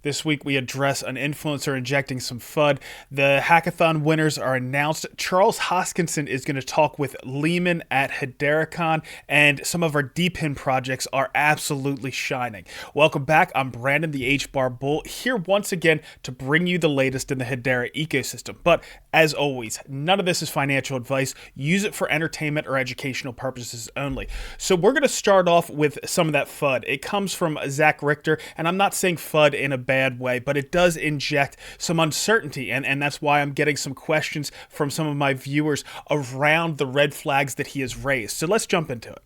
This week we address an influencer injecting some FUD. The Hackathon winners are announced. Charles Hoskinson is going to talk with Lehman at Hederacon, and some of our DPIN projects are absolutely shining. Welcome back. I'm Brandon, the HBAR Bull, here once again to bring you the latest in the Hedera ecosystem. But as always, none of this is financial advice. Use it for entertainment or educational purposes only. So we're going to start off with some of that FUD. It comes from Zach Richter, and I'm not saying FUD in a bad way, but it does inject some uncertainty, and that's why I'm getting some questions from some of my viewers around the red flags that he has raised. So let's jump into it.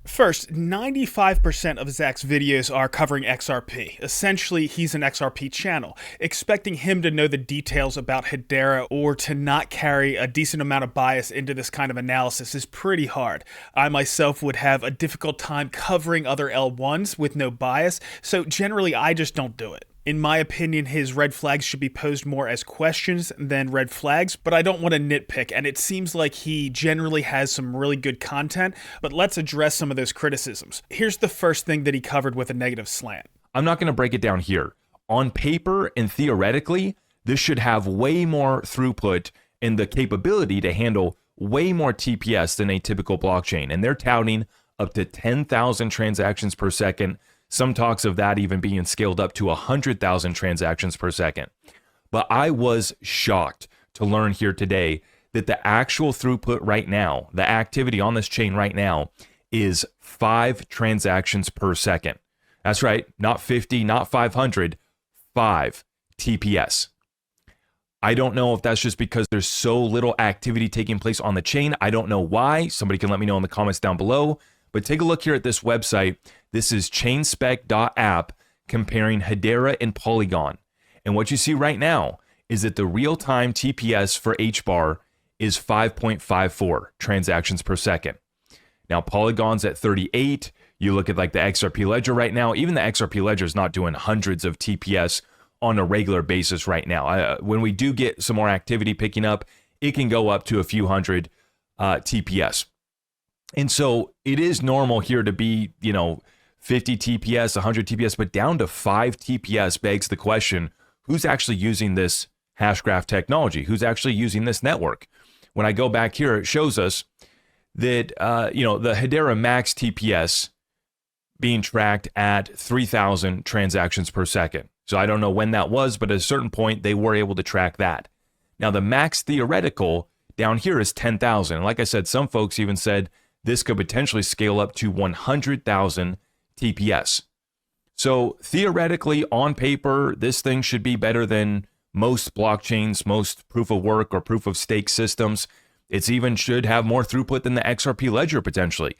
First, 95% of Zach's videos are covering XRP. Essentially, he's an XRP channel. Expecting him to know the details about Hedera or to not carry a decent amount of bias into this kind of analysis is pretty hard. I myself would have a difficult time covering other L1s with no bias, so generally I just don't do it. In my opinion, his red flags should be posed more as questions than red flags, but I don't want to nitpick, and it seems like he generally has some really good content, but let's address some of those criticisms. Here's the first thing that he covered with a negative slant. I'm not going to break it down here. On paper and theoretically, this should have way more throughput and the capability to handle way more TPS than a typical blockchain, and they're touting up to 10,000 transactions per second. Some talks of that even being scaled up to 100,000 transactions per second. But I was shocked to learn here today that the actual throughput right now, the activity on this chain right now, is 5 transactions per second. That's right, not 50, not 500, 5 TPS. I don't know if that's just because there's so little activity taking place on the chain. I don't know why. Somebody can let me know in the comments down below. But take a look here at this website. This is chainspec.app comparing Hedera and Polygon. And what you see right now is that the real-time TPS for HBAR is 5.54 transactions per second. Now, Polygon's at 38. You look at like the XRP Ledger right now. Even the XRP Ledger is not doing hundreds of TPS on a regular basis right now. When we do get some more activity picking up, it can go up to a few hundred TPS. And so it is normal here to be, 50 TPS, 100 TPS, but down to 5 TPS begs the question, who's actually using this hashgraph technology? Who's actually using this network? When I go back here, it shows us that, the Hedera max TPS being tracked at 3,000 transactions per second. So I don't know when that was, but at a certain point, they were able to track that. Now, the max theoretical down here is 10,000. Like I said, some folks even said this could potentially scale up to 100,000 TPS. So theoretically, on paper, this thing should be better than most blockchains, most proof of work or proof of stake systems. It's even should have more throughput than the XRP Ledger potentially.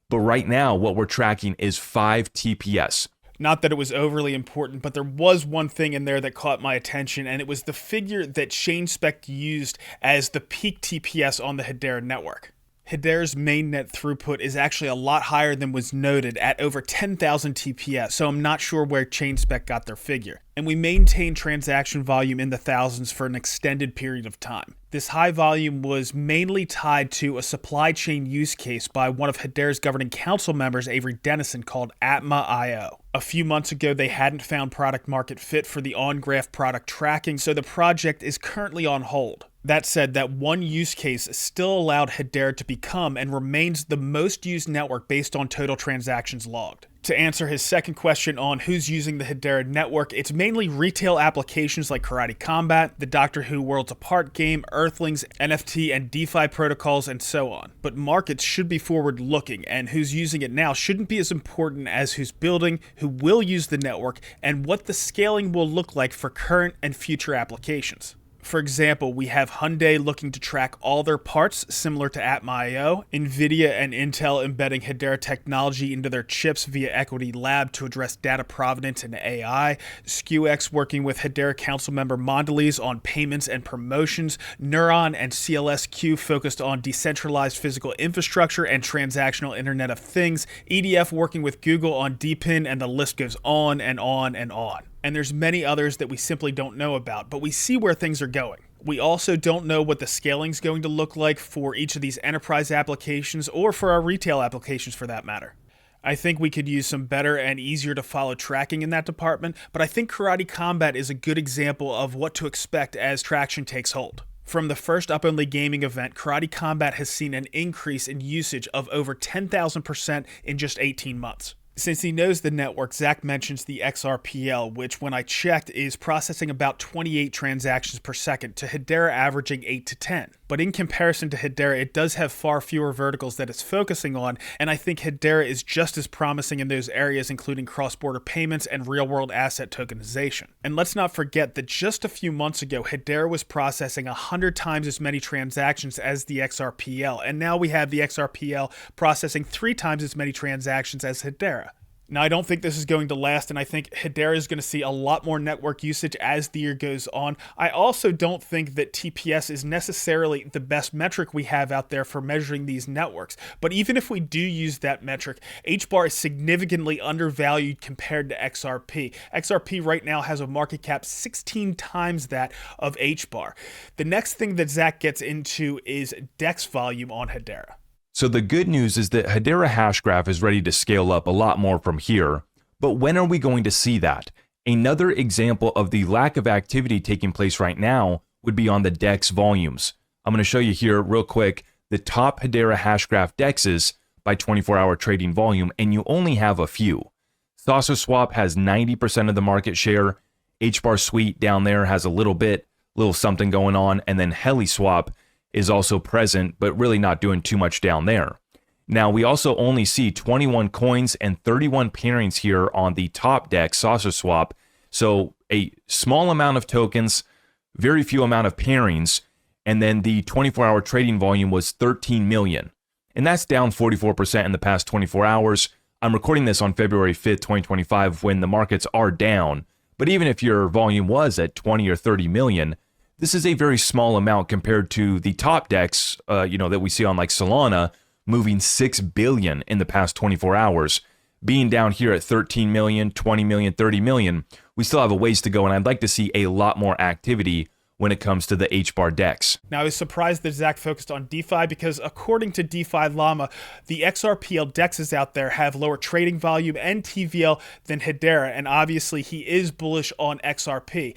But right now, what we're tracking is 5 TPS. Not that it was overly important, but there was one thing in there that caught my attention, and it was the figure that ChainSpec used as the peak TPS on the Hedera network. Hedera's mainnet throughput is actually a lot higher than was noted at over 10,000 TPS, so I'm not sure where ChainSpec got their figure. And we maintained transaction volume in the thousands for an extended period of time. This high volume was mainly tied to a supply chain use case by one of Hedera's governing council members, Avery Dennison, called Atma.io. A few months ago, they hadn't found product market fit for the on-graph product tracking, so the project is currently on hold. That said, that one use case still allowed Hedera to become and remains the most used network based on total transactions logged. To answer his second question on who's using the Hedera network, it's mainly retail applications like Karate Combat, the Doctor Who Worlds Apart game, Earthlings, NFT and DeFi protocols, and so on. But markets should be forward-looking, and who's using it now shouldn't be as important as who's building, who will use the network, and what the scaling will look like for current and future applications. For example, we have Hyundai looking to track all their parts, similar to Atma.io, NVIDIA and Intel embedding Hedera technology into their chips via Equity Lab to address data provenance and AI, SKUX working with Hedera council member Mondelez on payments and promotions, Neuron and SealSQ focused on decentralized physical infrastructure and transactional Internet of Things, EDF working with Google on DPIN, and the list goes on and on and on. And there's many others that we simply don't know about, but we see where things are going. We also don't know what the scaling is going to look like for each of these enterprise applications or for our retail applications for that matter. I think we could use some better and easier to follow tracking in that department, but I think Karate Combat is a good example of what to expect as traction takes hold. From the first Up-Only Gaming event, Karate Combat has seen an increase in usage of over 10,000% in just 18 months. Since he knows the network, Zach mentions the XRPL, which when I checked is processing about 28 transactions per second to Hedera averaging 8 to 10. But in comparison to Hedera, it does have far fewer verticals that it's focusing on, and I think Hedera is just as promising in those areas, including cross-border payments and real-world asset tokenization. And let's not forget that just a few months ago, Hedera was processing 100 times as many transactions as the XRPL, and now we have the XRPL processing 3 times as many transactions as Hedera. Now, I don't think this is going to last, and I think Hedera is going to see a lot more network usage as the year goes on. I also don't think that TPS is necessarily the best metric we have out there for measuring these networks. But even if we do use that metric, HBAR is significantly undervalued compared to XRP. XRP right now has a market cap 16 times that of HBAR. The next thing that Zach gets into is DEX volume on Hedera. So the good news is that Hedera Hashgraph is ready to scale up a lot more from here, but when are we going to see that? Another example of the lack of activity taking place right now would be on the DEX volumes. I'm going to show you here real quick the top Hedera Hashgraph DEXs by 24-hour trading volume, and you only have a few. Saucer Swap has 90% of the market share, HBAR Suite down there has a little something going on, and then HeliSwap is also present, but really not doing too much down there. Now, we also only see 21 coins and 31 pairings here on the top deck, Saucer Swap. So a small amount of tokens, very few amount of pairings, and then the 24-hour trading volume was 13 million. And that's down 44% in the past 24 hours. I'm recording this on February 5th, 2025, when the markets are down. But even if your volume was at 20 or 30 million, this is a very small amount compared to the top decks, that we see on like Solana, moving 6 billion in the past 24 hours. Being down here at 13 million, 20 million, 30 million, we still have a ways to go, and I'd like to see a lot more activity when it comes to the HBAR DEX. Now, I was surprised that Zach focused on DeFi because according to DeFi Llama, the XRPL DEXs out there have lower trading volume and TVL than Hedera, and obviously he is bullish on XRP.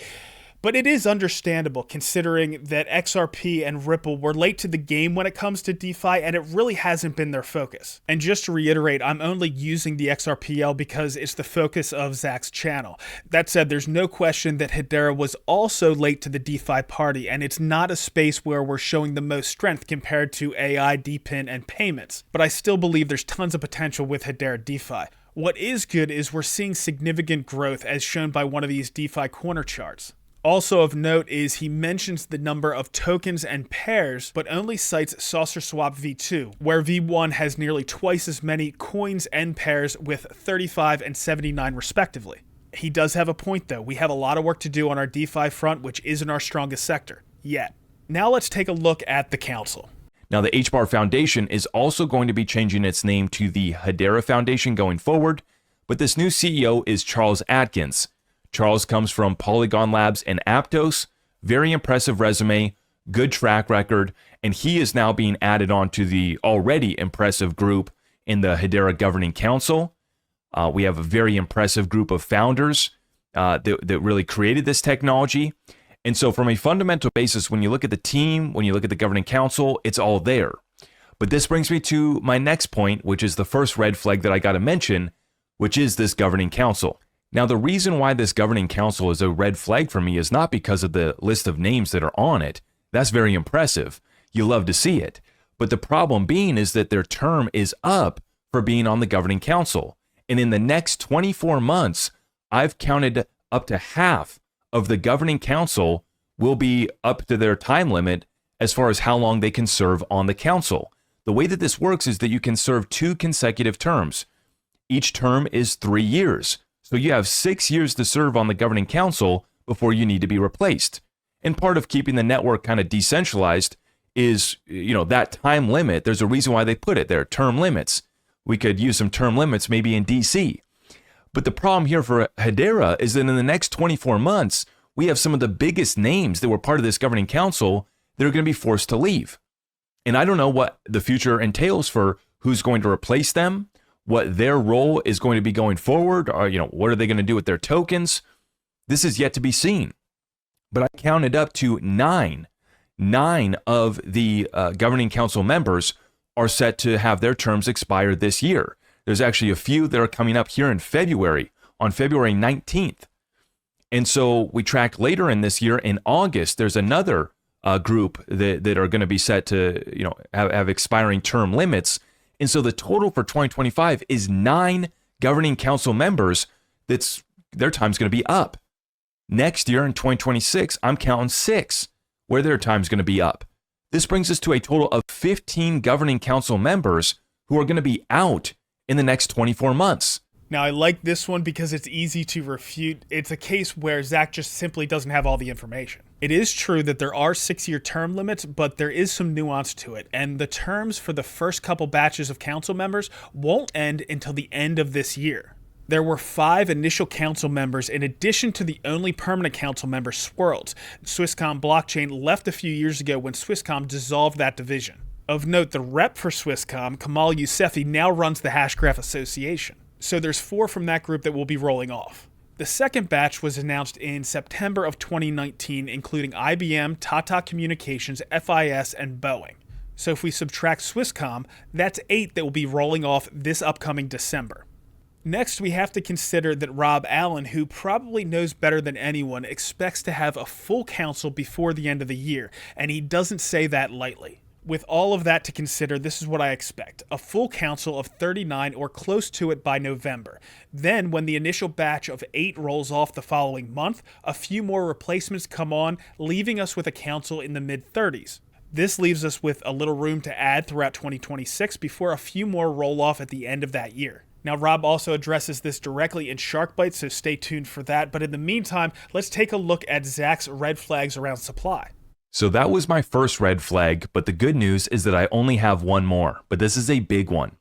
But it is understandable considering that XRP and Ripple were late to the game when it comes to DeFi, and it really hasn't been their focus. And just to reiterate, I'm only using the XRPL because it's the focus of Zach's channel. That said, there's no question that Hedera was also late to the DeFi party, and it's not a space where we're showing the most strength compared to AI, DePIN, and payments. But I still believe there's tons of potential with Hedera DeFi. What is good is we're seeing significant growth as shown by one of these DeFi corner charts. Also of note is he mentions the number of tokens and pairs, but only cites Saucer Swap V2, where V1 has nearly twice as many coins and pairs with 35 and 79 respectively. He does have a point though. We have a lot of work to do on our DeFi front, which isn't our strongest sector yet. Now let's take a look at the council. Now the HBAR Foundation is also going to be changing its name to the Hedera Foundation going forward, but this new CEO is Charles Atkins. Charles comes from Polygon Labs and Aptos, very impressive resume, good track record, and he is now being added on to the already impressive group in the Hedera Governing Council. We have a very impressive group of founders that really created this technology. And so from a fundamental basis, when you look at the team, when you look at the Governing Council, it's all there. But this brings me to my next point, which is the first red flag that I got to mention, which is this Governing Council. Now, the reason why this Governing Council is a red flag for me is not because of the list of names that are on it. That's very impressive. You love to see it. But the problem being is that their term is up for being on the Governing Council. And in the next 24 months, I've counted up to half of the Governing Council will be up to their time limit as far as how long they can serve on the council. The way that this works is that you can serve 2 consecutive terms. Each term is 3 years. So you have 6 years to serve on the Governing Council before you need to be replaced. And part of keeping the network kind of decentralized is, that time limit. There's a reason why they put it there, term limits. We could use some term limits maybe in DC. But the problem here for Hedera is that in the next 24 months, we have some of the biggest names that were part of this Governing Council that are going to be forced to leave. And I don't know what the future entails for who's going to replace them, what their role is going to be going forward, or what are they going to do with their tokens? This is yet to be seen. But I counted up to nine of the governing council members are set to have their terms expire this year. There's actually a few that are coming up here in February, on February 19th. And so we track later in this year, in August, there's another group that are going to be set to have expiring term limits. And so the total for 2025 is 9 governing council members that's their time's going to be up. Next year in 2026, I'm counting 6 where their time's going to be up. This brings us to a total of 15 governing council members who are going to be out in the next 24 months. Now, I like this one because it's easy to refute. It's a case where Zach just simply doesn't have all the information. It is true that there are 6-year term limits, but there is some nuance to it, and the terms for the first couple batches of council members won't end until the end of this year. There were 5 initial council members in addition to the only permanent council member, Swirlds. Swisscom Blockchain left a few years ago when Swisscom dissolved that division. Of note, the rep for Swisscom, Kamal Yousefi, now runs the Hashgraph Association. So there's 4 from that group that will be rolling off. The second batch was announced in September of 2019, including IBM, Tata Communications, FIS, and Boeing. So if we subtract Swisscom, that's 8 that will be rolling off this upcoming December. Next, we have to consider that Rob Allen, who probably knows better than anyone, expects to have a full council before the end of the year, and he doesn't say that lightly. With all of that to consider, this is what I expect. A full council of 39 or close to it by November. Then, when the initial batch of 8 rolls off the following month, a few more replacements come on, leaving us with a council in the mid-30s. This leaves us with a little room to add throughout 2026 before a few more roll off at the end of that year. Now, Rob also addresses this directly in SharkBite, so stay tuned for that. But in the meantime, let's take a look at Zach's red flags around supply. So that was my first red flag, but the good news is that I only have one more, but this is a big one.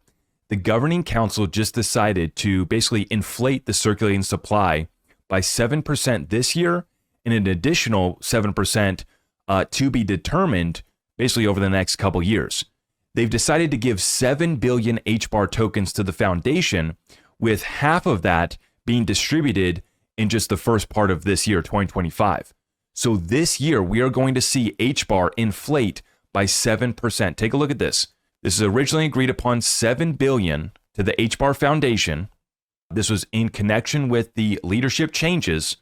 The governing council just decided to basically inflate the circulating supply by 7% this year and an additional 7% to be determined basically over the next couple years. They've decided to give 7 billion HBAR tokens to the foundation, with half of that being distributed in just the first part of this year, 2025. So this year, we are going to see HBAR inflate by 7%. Take a look at this. This is originally agreed upon 7 billion to the HBAR Foundation. This was in connection with the leadership changes,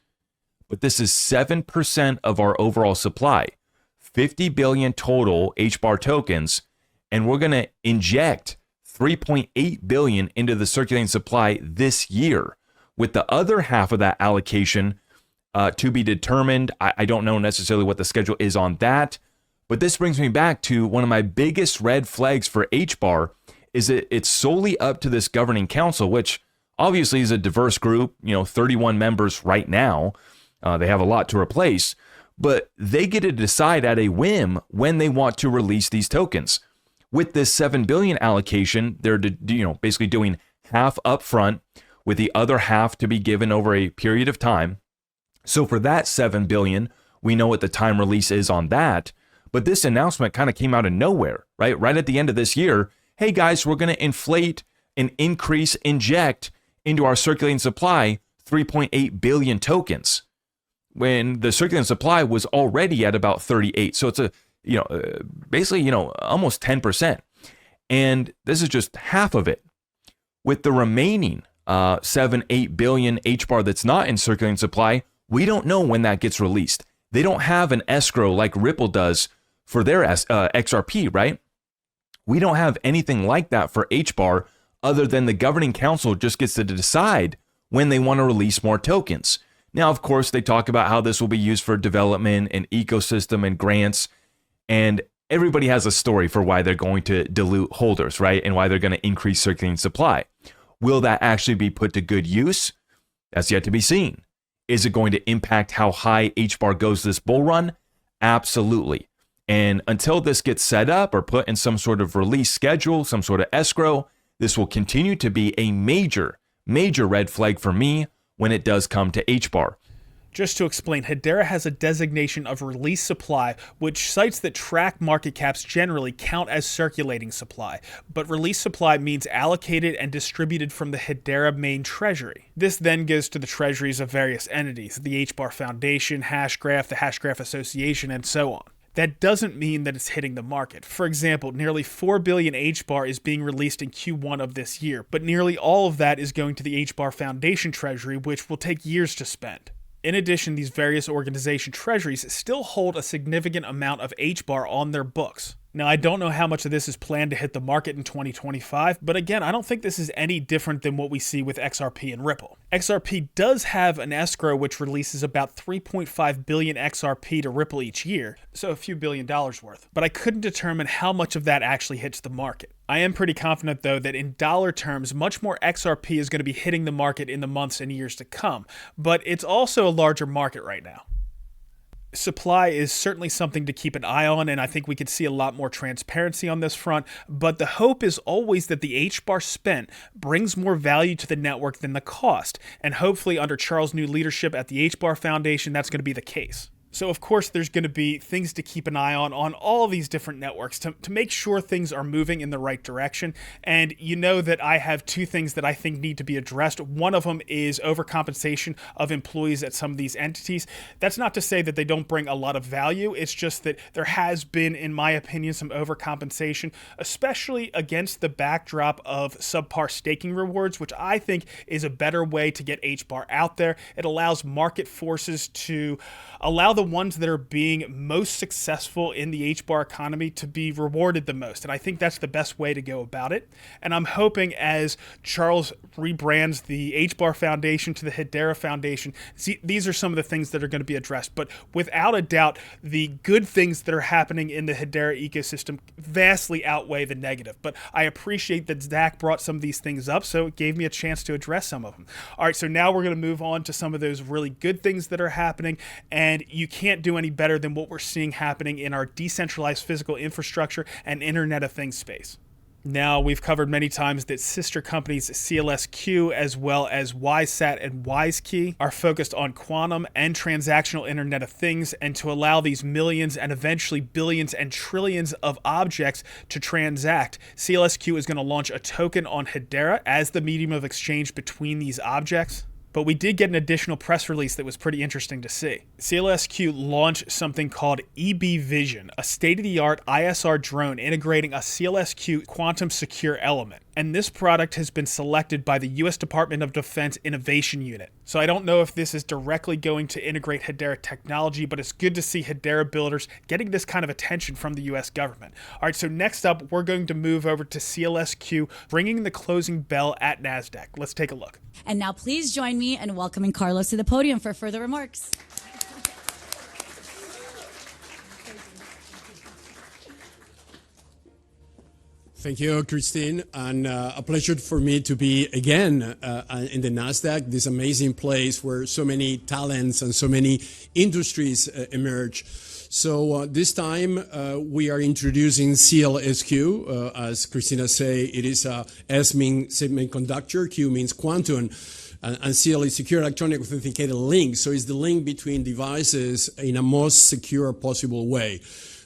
but this is 7% of our overall supply. 50 billion total HBAR tokens, and we're going to inject 3.8 billion into the circulating supply this year, with the other half of that allocation to be determined. I don't know necessarily what the schedule is on that, but this brings me back to one of my biggest red flags for HBAR is that it's solely up to this governing council, which obviously is a diverse group, 31 members right now. They have a lot to replace, but they get to decide at a whim when they want to release these tokens. With this 7 billion allocation, they're basically doing half upfront with the other half to be given over a period of time. So for that 7 billion, we know what the time release is on that. But this announcement kind of came out of nowhere, right? Right at the end of this year, hey guys, we're going to inflate and inject into our circulating supply 3.8 billion tokens when the circulating supply was already at about 38. So it's basically almost 10%. And this is just half of it. With the remaining 7-8 billion HBAR that's not in circulating supply, we don't know when that gets released. They don't have an escrow like Ripple does for their XRP, right? We don't have anything like that for HBAR other than the governing council just gets to decide when they want to release more tokens. Now, of course, they talk about how this will be used for development and ecosystem and grants, and everybody has a story for why they're going to dilute holders, right? And why they're going to increase circulating supply. Will that actually be put to good use? That's yet to be seen. Is it going to impact how high HBAR goes this bull run? Absolutely. And until this gets set up or put in some sort of release schedule, some sort of escrow, this will continue to be a major red flag for me when it does come to HBAR. Just to explain, Hedera has a designation of release supply, which sites that track market caps generally count as circulating supply, but release supply means allocated and distributed from the Hedera main treasury. This then goes to the treasuries of various entities, the HBAR Foundation, Hashgraph, the Hashgraph Association, and so on. That doesn't mean that it's hitting the market. For example, nearly 4 billion HBAR is being released in Q1 of this year, but nearly all of that is going to the HBAR Foundation treasury, which will take years to spend. In addition, these various organization treasuries still hold a significant amount of HBAR on their books. Now, I don't know how much of this is planned to hit the market in 2025, but again, I don't think this is any different than what we see with XRP and Ripple. XRP does have an escrow which releases about 3.5 billion XRP to Ripple each year, so a few $1 billion worth, but I couldn't determine how much of that actually hits the market. I am pretty confident, though, that in dollar terms, much more XRP is going to be hitting the market in the months and years to come, but it's also a larger market right now. Supply is certainly something to keep an eye on, and I think we could see a lot more transparency on this front, but the hope is always that the HBAR spent brings more value to the network than the cost, and hopefully under Charles' new leadership at the HBAR Foundation, that's going to be the case. So of course there's going to be things to keep an eye on all of these different networks to make sure things are moving in the right direction. And you know that I have two things that I think need to be addressed. One of them is overcompensation of employees at some of these entities. That's not to say that they don't bring a lot of value. It's just that there has been, in my opinion, some overcompensation, especially against the backdrop of subpar staking rewards, which I think is a better way to get HBAR out there. It allows market forces to allow the ones that are being most successful in the HBAR economy to be rewarded the most. And I think that's the best way to go about it. And I'm hoping as Charles rebrands the HBAR Foundation to the Hedera Foundation, these are some of the things that are going to be addressed. But without a doubt, the good things that are happening in the Hedera ecosystem vastly outweigh the negative. But I appreciate that Zach brought some of these things up, so it gave me a chance to address some of them. All right, so now we're going to move on to some of those really good things that are happening. And you can't do any better than what we're seeing happening in our decentralized physical infrastructure and Internet of Things space. Now, we've covered many times that sister companies SealSQ as well as WiseSat and WiseKey are focused on quantum and transactional Internet of Things, and to allow these millions and eventually billions and trillions of objects to transact, SealSQ is going to launch a token on Hedera as the medium of exchange between these objects. But we did get an additional press release that was pretty interesting to see. SealSQ launched something called EB Vision, a state-of-the-art ISR drone integrating a SealSQ quantum secure element. And this product has been selected by the US Department of Defense Innovation Unit. So I don't know if this is directly going to integrate Hedera technology, but it's good to see Hedera builders getting this kind of attention from the US government. All right, so next up, we're going to move over to SealSQ, ringing the closing bell at NASDAQ. Let's take a look. And now please join me in welcoming Carlos to the podium for further remarks. Thank you, Christine, and a pleasure for me to be again in the NASDAQ, this amazing place where so many talents and so many industries emerge. So this time we are introducing SealSQ. As Christina said, it is S means semiconductor, Q means quantum, and Seal is secure electronic authenticated link. So it's the link between devices in a most secure possible way.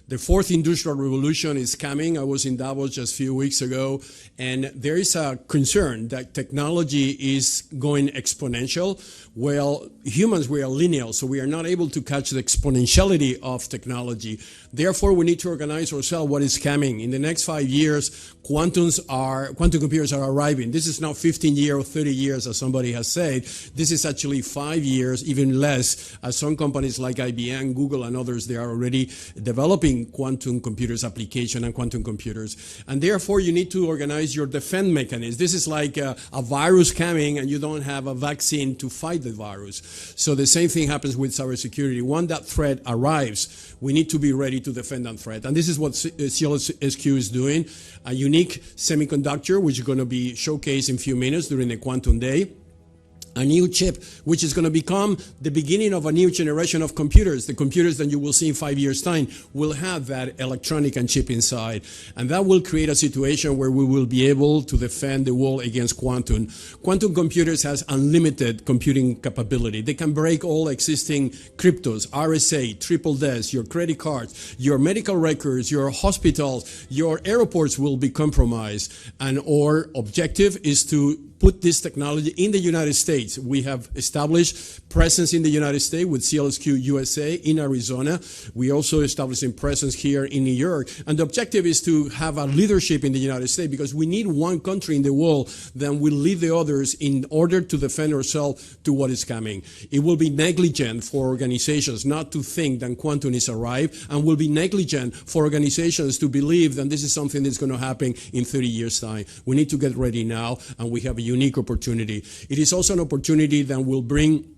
The fourth industrial revolution is coming. I was in Davos just a few weeks ago, and there is a concern that technology is going exponential. Well, humans, we are linear, so we are not able to catch the exponentiality of technology. Therefore, we need to organize ourselves what is coming. In the next 5 years, quantum computers are arriving. This is not 15 years or 30 years, as somebody has said. This is actually 5 years, even less, as some companies like IBM, Google, and others, they are already developing quantum computers application and quantum computers. And therefore, you need to organize your defense mechanism. This is like a virus coming, and you don't have a vaccine to fight the virus. So the same thing happens with cybersecurity. When that threat arrives, we need to be ready to defend that threat. And this is what SealSQ is doing, a unique semiconductor, which is going to be showcased in a few minutes during the Quantum Day. a new chip, which is going to become the beginning of a new generation of computers. The computers that you will see in 5 years' time will have that electronic and chip inside. And that will create a situation where we will be able to defend the world against quantum. Quantum computers has unlimited computing capability. They can break all existing cryptos, RSA, triple DES, your credit cards, your medical records, your hospitals, your airports will be compromised. And our objective is to put this technology in the United States. We have established presence in the United States with SealSQ USA in Arizona. We also establishing presence here in New York. And the objective is to have a leadership in the United States because we need one country in the world that will lead the others in order to defend ourselves to what is coming. It will be negligent for organizations not to think that quantum is arrived, and will be negligent for organizations to believe that this is something that's going to happen in 30 years' time. We need to get ready now, and we have a unique opportunity. It is also an opportunity that will bring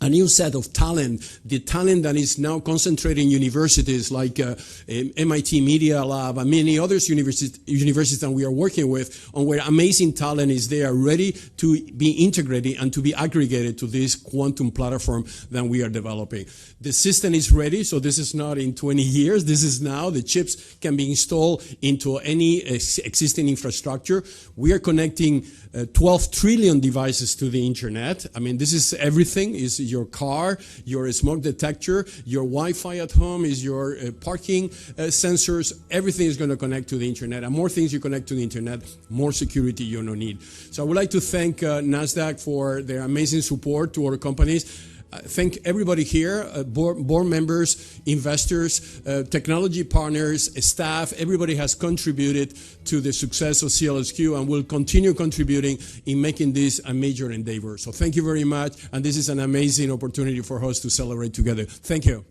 a new set of talent, the talent that is now concentrated in universities like MIT Media Lab and many other universities that we are working with, on where amazing talent is there, ready to be integrated and to be aggregated to this quantum platform that we are developing. The system is ready, so this is not in 20 years. This is now. The chips can be installed into any existing infrastructure. We are connecting 12 trillion devices to the internet. I mean, this is everything. Is your car, your smoke detector, your Wi-Fi at home, is your parking sensors. Everything is going to connect to the internet. And more things you connect to the internet, more security you don't need. So I would like to thank NASDAQ for their amazing support to our companies. Thank everybody here, board members, investors, technology partners, staff. Everybody has contributed to the success of SealSQ and will continue contributing in making this a major endeavor. So thank you very much, and this is an amazing opportunity for us to celebrate together. Thank you.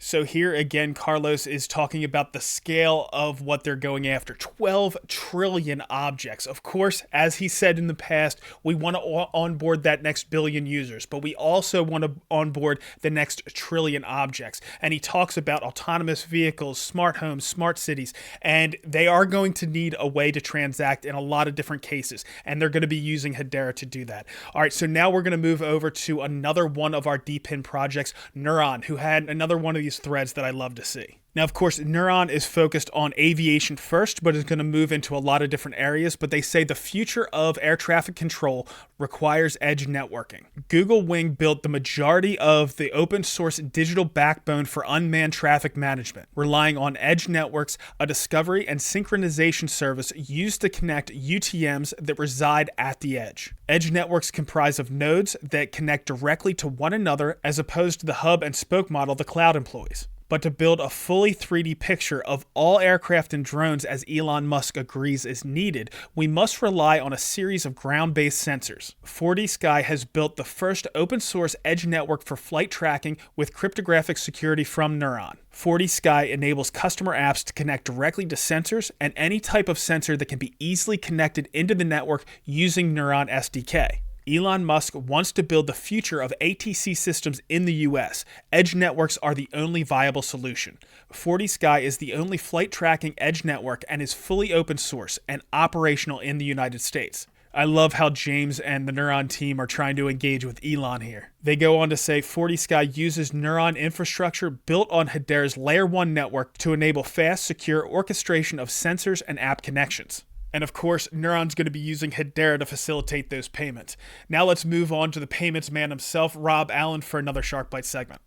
So here again, Carlos is talking about the scale of what they're going after. 12 trillion objects. Of course, as he said in the past, we want to onboard that next billion users, but we also want to onboard the next trillion objects. And he talks about autonomous vehicles, smart homes, smart cities, and they are going to need a way to transact in a lot of different cases, and they're going to be using Hedera to do that. All right, so now we're going to move over to another one of our DPIN projects, Neuron, who had another one of these threads that I love to see. Now, of course, Neuron is focused on aviation first, but is going to move into a lot of different areas. But they say the future of air traffic control requires edge networking. Google Wing built the majority of the open source digital backbone for unmanned traffic management, relying on edge networks, a discovery and synchronization service used to connect UTMs that reside at the edge. Edge networks comprise of nodes that connect directly to one another, as opposed to the hub and spoke model the cloud employs. But to build a fully 3D picture of all aircraft and drones, as Elon Musk agrees is needed, we must rely on a series of ground-based sensors. 4D Sky has built the first open-source edge network for flight tracking with cryptographic security from Neuron. 4D Sky enables customer apps to connect directly to sensors and any type of sensor that can be easily connected into the network using Neuron SDK. Elon Musk wants to build the future of ATC systems in the US. Edge networks are the only viable solution. 4D Sky is the only flight tracking edge network and is fully open source and operational in the United States. I love how James and the Neuron team are trying to engage with Elon here. They go on to say 4D Sky uses Neuron infrastructure built on Hedera's Layer 1 network to enable fast, secure orchestration of sensors and app connections. And of course, Neuron's going to be using Hedera to facilitate those payments. Now let's move on to the payments man himself, Rob Allen, for another Shark Bite segment.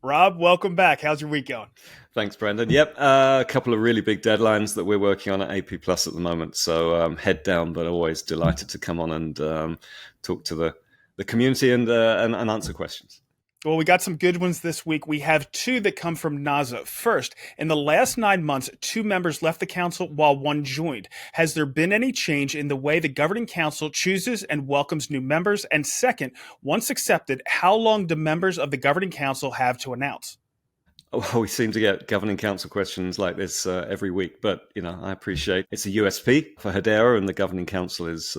Rob, welcome back. How's your week going? Thanks, Brendan. Yep, a couple of really big deadlines that we're working on at AP Plus at the moment. So head down, but always delighted to come on and talk to the community and answer questions. Well, we got some good ones this week. We have two that come from NASA. First, in the last 9 months, 2 members left the council while 1 joined. Has there been any change in the way the governing council chooses and welcomes new members? And second, once accepted, how long do members of the governing council have to announce? Well, we seem to get governing council questions like this every week, but I appreciate it's a USP for Hedera, and the governing council is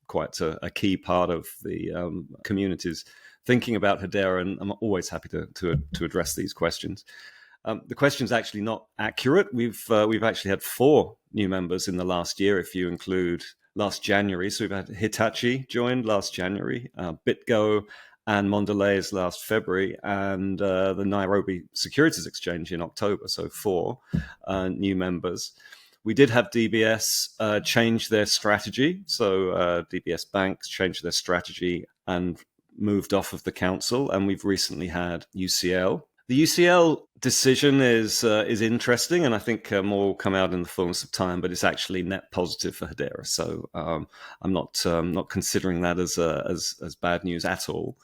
quite a key part of the community's thinking about Hedera, and I'm always happy to address these questions. The question's actually not accurate. We've actually had 4 new members in the last year, if you include last January. So we've had Hitachi joined last January, BitGo and Mondelez last February, and the Nairobi Securities Exchange in October. So 4 new members. We did have DBS change their strategy. So DBS banks changed their strategy and moved off of the council. And we've recently had UCL. The UCL decision is interesting, and I think more will come out in the fullness of time. But it's actually net positive for Hedera, so I'm not considering that as bad news at all.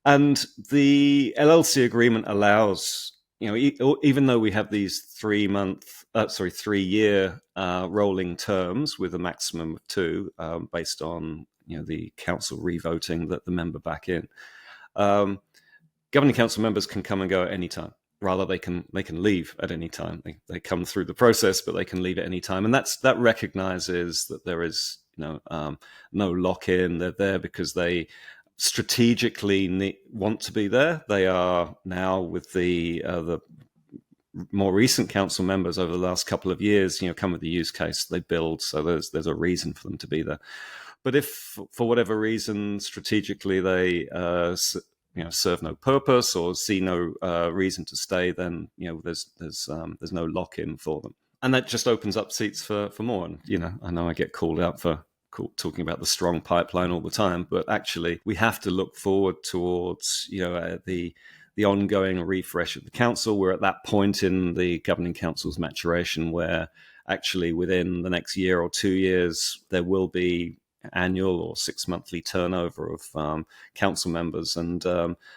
And the LLC agreement allows, even though we have these 3-year rolling terms with a maximum of 2, based on the council revoting the member back in. Governing council members can come and go at any time. Rather, they can leave at any time. They come through the process, but they can leave at any time, and that recognizes that there is no lock-in. They're there because they strategically want to be there. They are now with the more recent council members over the last couple of years, come with the use case they build. So there's a reason for them to be there. But if for whatever reason strategically they serve no purpose or see no reason to stay, then there's no lock-in for them, and that just opens up seats for more. And I know I get called out for talking about the strong pipeline all the time, but actually we have to look forward towards the ongoing refresh of the council. We're at that point in the governing council's maturation where actually within the next year or 2 years there will be annual or 6-monthly turnover of council members, and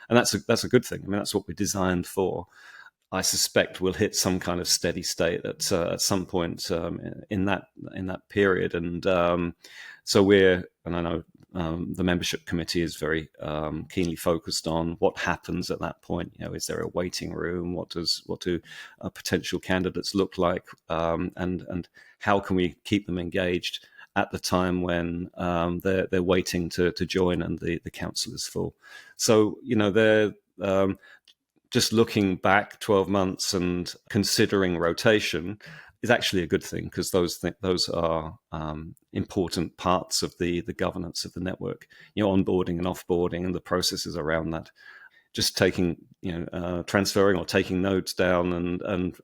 that's a good thing. I mean, that's what we're designed for. I suspect we'll hit some kind of steady state at some point in that period, and so I know the membership committee is very keenly focused on what happens at that point. Is there a waiting room? What do potential candidates look like, and how can we keep them engaged at the time when they're waiting to join and the council is full. So, they're just looking back 12 months and considering rotation is actually a good thing, because those are important parts of the governance of the network, onboarding and offboarding and the processes around that. Just taking, transferring or taking nodes down and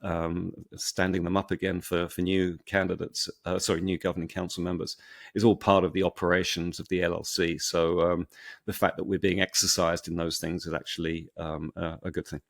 standing them up again for new candidates, new governing council members, is all part of the operations of the LLC. So the fact that we're being exercised in those things is actually a good thing.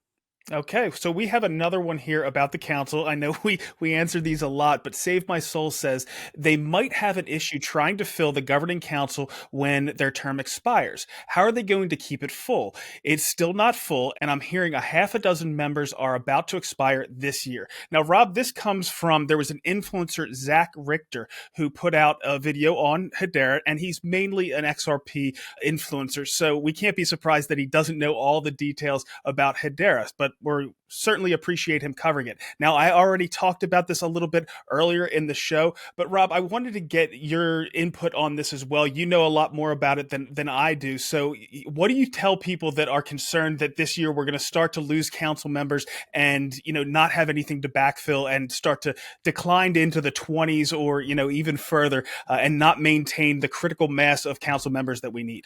Okay, so we have another one here about the council. I know we answered these a lot, but Save My Soul says they might have an issue trying to fill the governing council when their term expires. How are they going to keep it full? It's still not full, and I'm hearing 6 members are about to expire this year. Now, Rob, this comes from, there was an influencer, Zach Richter, who put out a video on Hedera, and he's mainly an XRP influencer, so we can't be surprised that he doesn't know all the details about Hedera, but we certainly appreciate him covering it. Now, I already talked about this a little bit earlier in the show, but Rob, I wanted to get your input on this as well. You know a lot more about it than I do. So what do you tell people that are concerned that this year we're going to start to lose council members and, not have anything to backfill and start to decline into the 20s or, even further and not maintain the critical mass of council members that we need?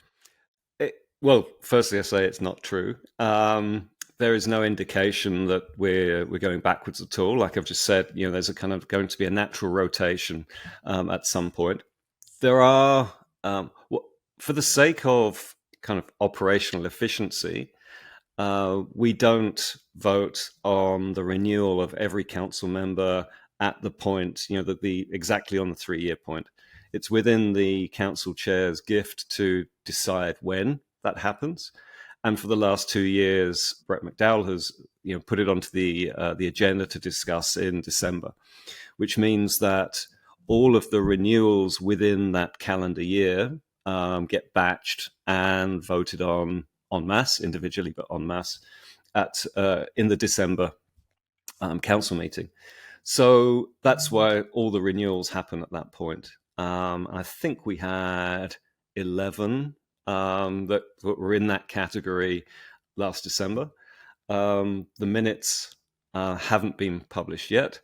Well, firstly, I say it's not true. There is no indication that we're going backwards at all. Like I've just said, there's a kind of going to be a natural rotation at some point. There are, for the sake of kind of operational efficiency, we don't vote on the renewal of every council member at the point, exactly on the 3-year point. It's within the council chair's gift to decide when that happens. And for the last 2 years, Brett McDowell has put it onto the agenda to discuss in December, which means that all of the renewals within that calendar year get batched and voted on en masse, individually, but en masse in the December council meeting. So that's why all the renewals happen at that point. I think we had 11 that were in that category last December. The minutes haven't been published yet.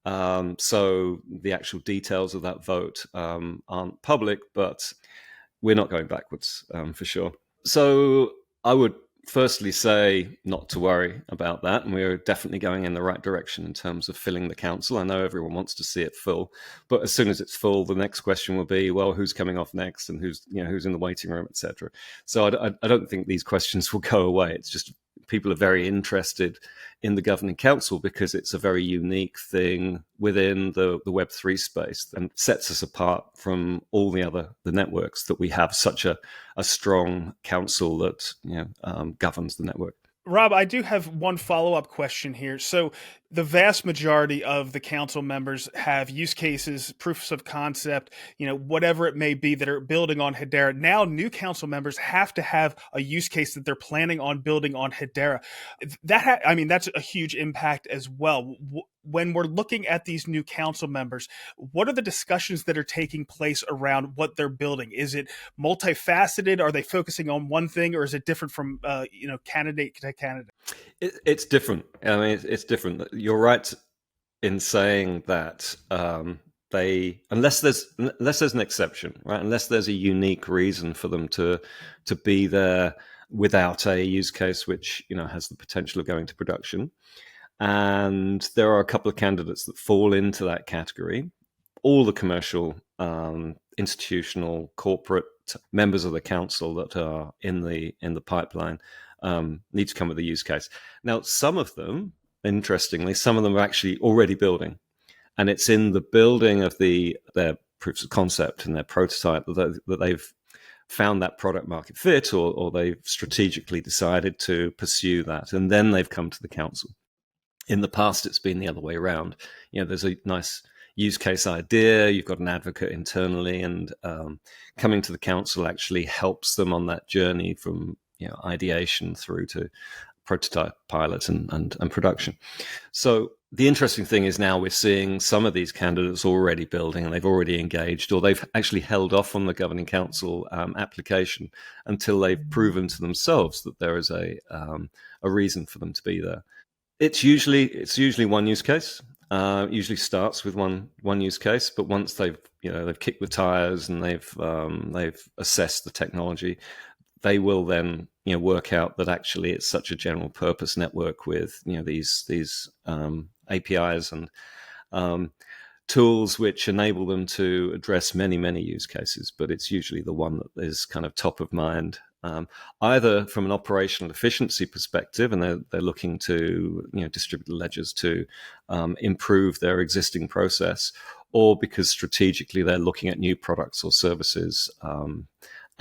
So the actual details of that vote aren't public, but we're not going backwards for sure. So I would firstly say not to worry about that, and we're definitely going in the right direction in terms of filling the council. I know everyone wants to see it full, but as soon as it's full, the next question will be, well, who's coming off next, and who's in the waiting room, etc. So I don't think these questions will go away. It's just people are very interested in the governing council because it's a very unique thing within the Web3 space and sets us apart from all the networks that we have such a strong council that governs the network. Rob, I do have one follow-up question here. So the vast majority of the council members have use cases, proofs of concept, whatever it may be that are building on Hedera. Now, new council members have to have a use case that they're planning on building on Hedera. That's a huge impact as well. When we're looking at these new council members, what are the discussions that are taking place around what they're building? Is it multifaceted? Are they focusing on one thing, or is it different from candidate to candidate? It's different. I mean, it's different. You're right in saying that unless there's an exception, right? Unless there's a unique reason for them to be there without a use case which has the potential of going to production. And there are a couple of candidates that fall into that category. All the commercial, institutional, corporate members of the council that are in the pipeline need to come with a use case. Now, some of them, interestingly, are actually already building, and it's in the building of their proofs of concept and their prototype that they've found that product market fit, or they've strategically decided to pursue that, and then they've come to the council. In the past, it's been the other way around. There's a nice use case idea, you've got an advocate internally, and coming to the council actually helps them on that journey from ideation through to prototype, pilot, and production. So the interesting thing is now we're seeing some of these candidates already building, and they've already engaged, or they've actually held off on the governing council application until they've proven to themselves that there is a reason for them to be there. It's usually one use case. Usually starts with one use case, but once they've kicked the tires and they've assessed the technology, they will then work out that actually it's such a general purpose network with these APIs and tools which enable them to address many use cases. But it's usually the one that is kind of top of mind, either from an operational efficiency perspective, and they're looking to distribute the ledgers to improve their existing process, or because strategically they're looking at new products or services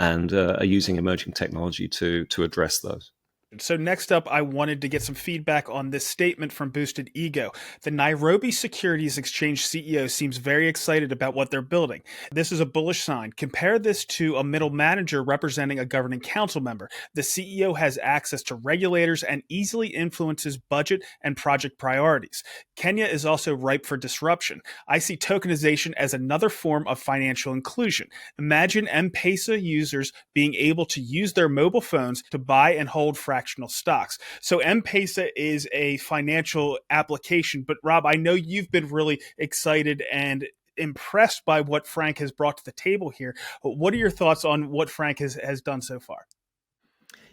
and are using emerging technology to address those. So next up, I wanted to get some feedback on this statement from Boosted Ego. The Nairobi Securities Exchange CEO seems very excited about what they're building. This is a bullish sign. Compare this to a middle manager representing a governing council member. The CEO has access to regulators and easily influences budget and project priorities. Kenya is also ripe for disruption. I see tokenization as another form of financial inclusion. Imagine M-Pesa users being able to use their mobile phones to buy and hold fractional stocks. So M-Pesa is a financial application, but Rob, I know you've been really excited and impressed by what Frank has brought to the table here. What are your thoughts on what Frank has done so far?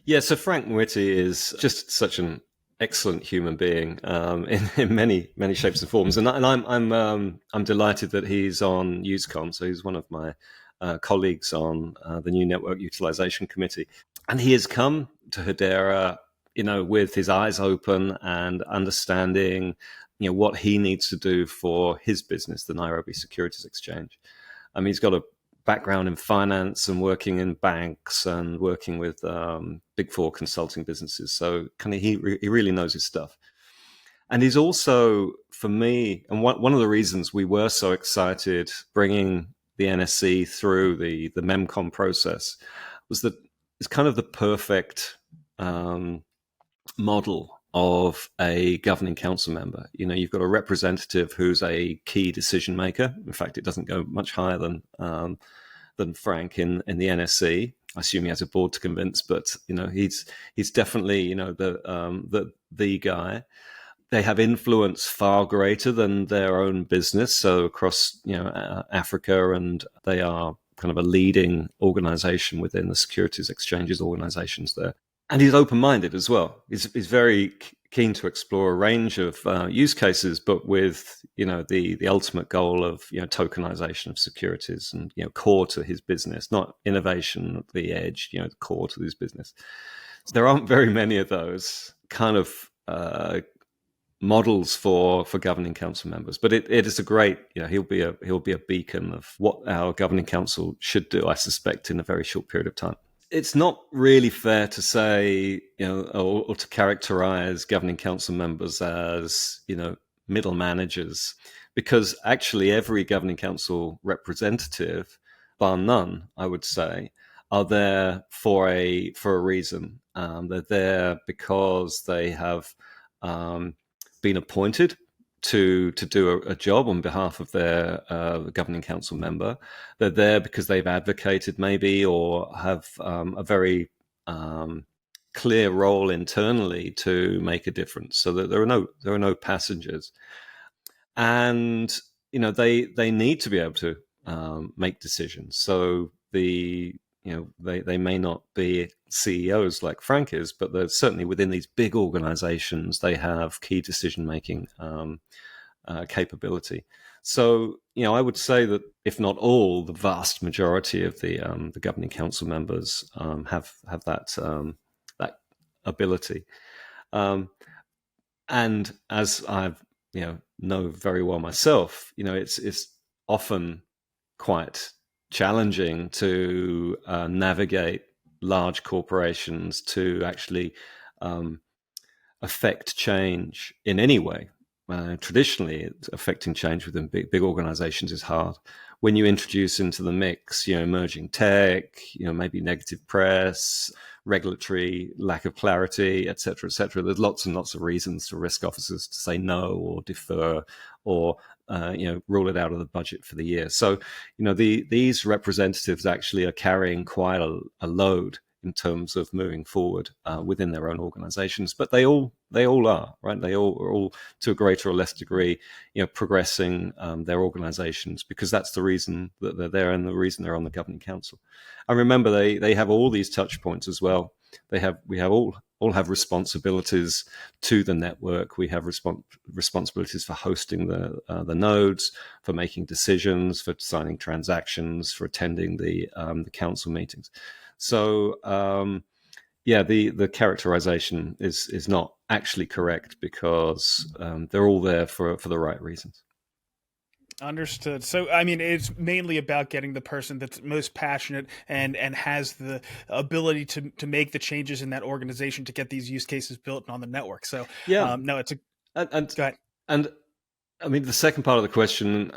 Yeah, so Frank Mwiti is just such an excellent human being in many shapes and forms, and I'm delighted that he's on UseCon. So he's one of my colleagues on the new Network Utilization Committee, and he has come to Hedera, with his eyes open and understanding, what he needs to do for his business, the Nairobi Securities Exchange. He's got a background in finance and working in banks and working with big four consulting businesses. So he really knows his stuff. And he's also, for me, and one of the reasons we were so excited bringing the NSC through the MEMCOM process was that it's kind of the perfect model of a governing council member. You've got a representative who's a key decision maker. In fact, it doesn't go much higher than Frank in the NSC. I assume he has a board to convince, but he's definitely the guy. they have influence far greater than their own business. So across Africa, and they are kind of a leading organization within the securities exchanges organizations there. And he's open-minded as well. He's very keen to explore a range of use cases, but with the ultimate goal of tokenization of securities, and core to his business, not innovation at the edge, core to his business. So there aren't very many of those kind of models for governing council members, but it is a great, he'll be a beacon of what our governing council should do, I suspect, in a very short period of time. It's not really fair to say, or to characterize governing council members as, middle managers, because actually every governing council representative, bar none, I would say, are there for a reason. They're there because they have been appointed to do a job on behalf of their governing council member. They're there because they've advocated maybe, or have a very clear role internally to make a difference, so that there are no passengers. And they need to be able to make decisions. So they may not be CEOs like Frank is, but they're certainly within these big organizations, they have key decision-making capability. So, I would say that if not all, the vast majority of the governing council members have that ability. And as I've know very well myself, it's often quite challenging to navigate large corporations to actually affect change in any way. Traditionally, affecting change within big organizations is hard. When you introduce into the mix, emerging tech, maybe negative press, regulatory lack of clarity, et cetera, there's lots and lots of reasons for risk officers to say no, or defer, or rule it out of the budget for the year. So, these representatives actually are carrying quite a load in terms of moving forward within their own organizations, but they all are, right? They all are all, to a greater or less degree, progressing their organizations, because that's the reason that they're there and the reason they're on the governing council. And remember, they have all these touch points as well. We all have responsibilities to the network. We have responsibilities for hosting the nodes, for making decisions, for signing transactions, for attending the council meetings. So the characterization is not actually correct, because they're all there for the right reasons. Understood. So, I mean, it's mainly about getting the person that's most passionate and has the ability to make the changes in that organization to get these use cases built on the network. So, no, it's go ahead. And I mean, the second part of the question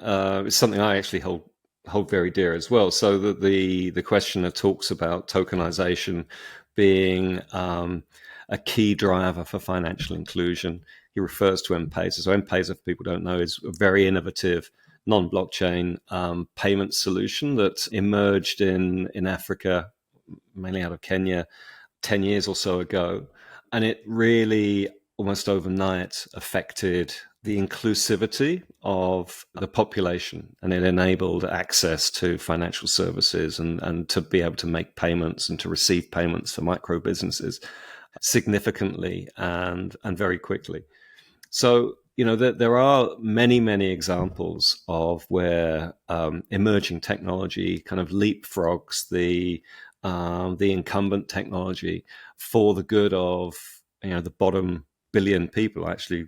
is something I actually hold very dear as well. So that the questioner talks about tokenization being a key driver for financial inclusion. He refers to M-Pesa. So M-Pesa, if people don't know, is a very innovative non-blockchain payment solution that emerged in Africa, mainly out of Kenya, 10 years or so ago. And it really, almost overnight, affected the inclusivity of the population, and it enabled access to financial services and to be able to make payments and to receive payments for micro businesses significantly and very quickly. So, there are many examples of where emerging technology kind of leapfrogs the incumbent technology for the good of the bottom billion people. I actually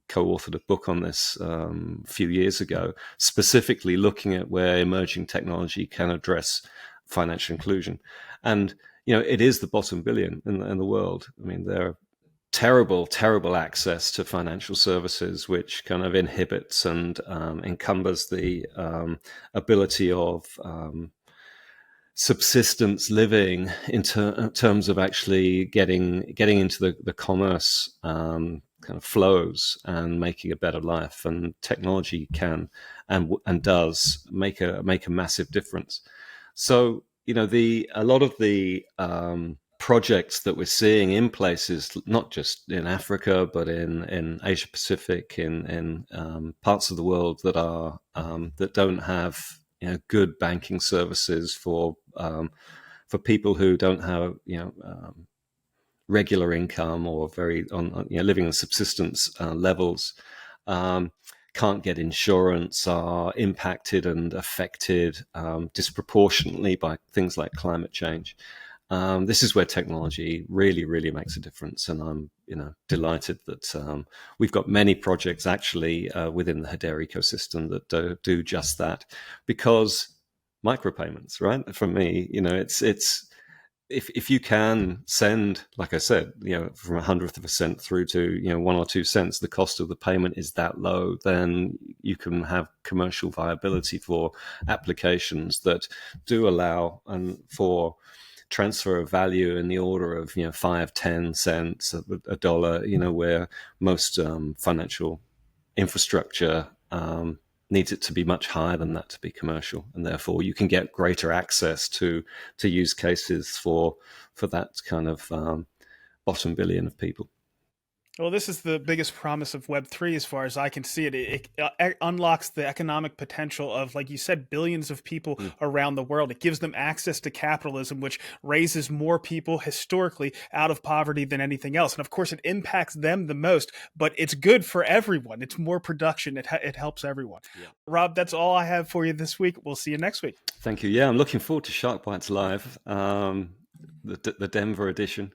co-authored a book on this a few years ago, specifically looking at where emerging technology can address financial inclusion. And it is the bottom billion in the world. I mean, there are terrible access to financial services, which kind of inhibits and encumbers the ability of subsistence living in terms of actually getting into the commerce kind of flows and making a better life. And technology can and does make a massive difference. So a lot of the projects that we're seeing in places, not just in Africa, but in Asia Pacific, in parts of the world that are that don't have good banking services for people who don't have regular income or very living on subsistence levels. Can't get insurance, are impacted and affected disproportionately by things like climate change. This is where technology really, really makes a difference, and I'm, delighted that we've got many projects actually within the Hedera ecosystem that do just that. Because micropayments, right? For me, it's if you can send, like I said, from 1/100 of a cent through to 1 or 2 cents, the cost of the payment is that low, then you can have commercial viability for applications that do allow and for transfer of value in the order of 5-10 cents, a dollar, where most financial infrastructure needs it to be much higher than that to be commercial, and therefore you can get greater access to use cases for that kind of bottom billion of people. Well, this is the biggest promise of Web3 as far as I can see it. It unlocks the economic potential of, like you said, billions of people around the world. It gives them access to capitalism, which raises more people historically out of poverty than anything else. And of course, it impacts them the most, but it's good for everyone. It's more production. It helps everyone. Yeah. Rob, that's all I have for you this week. We'll see you next week. Thank you. Yeah, I'm looking forward to Shark Bites Live, the Denver edition.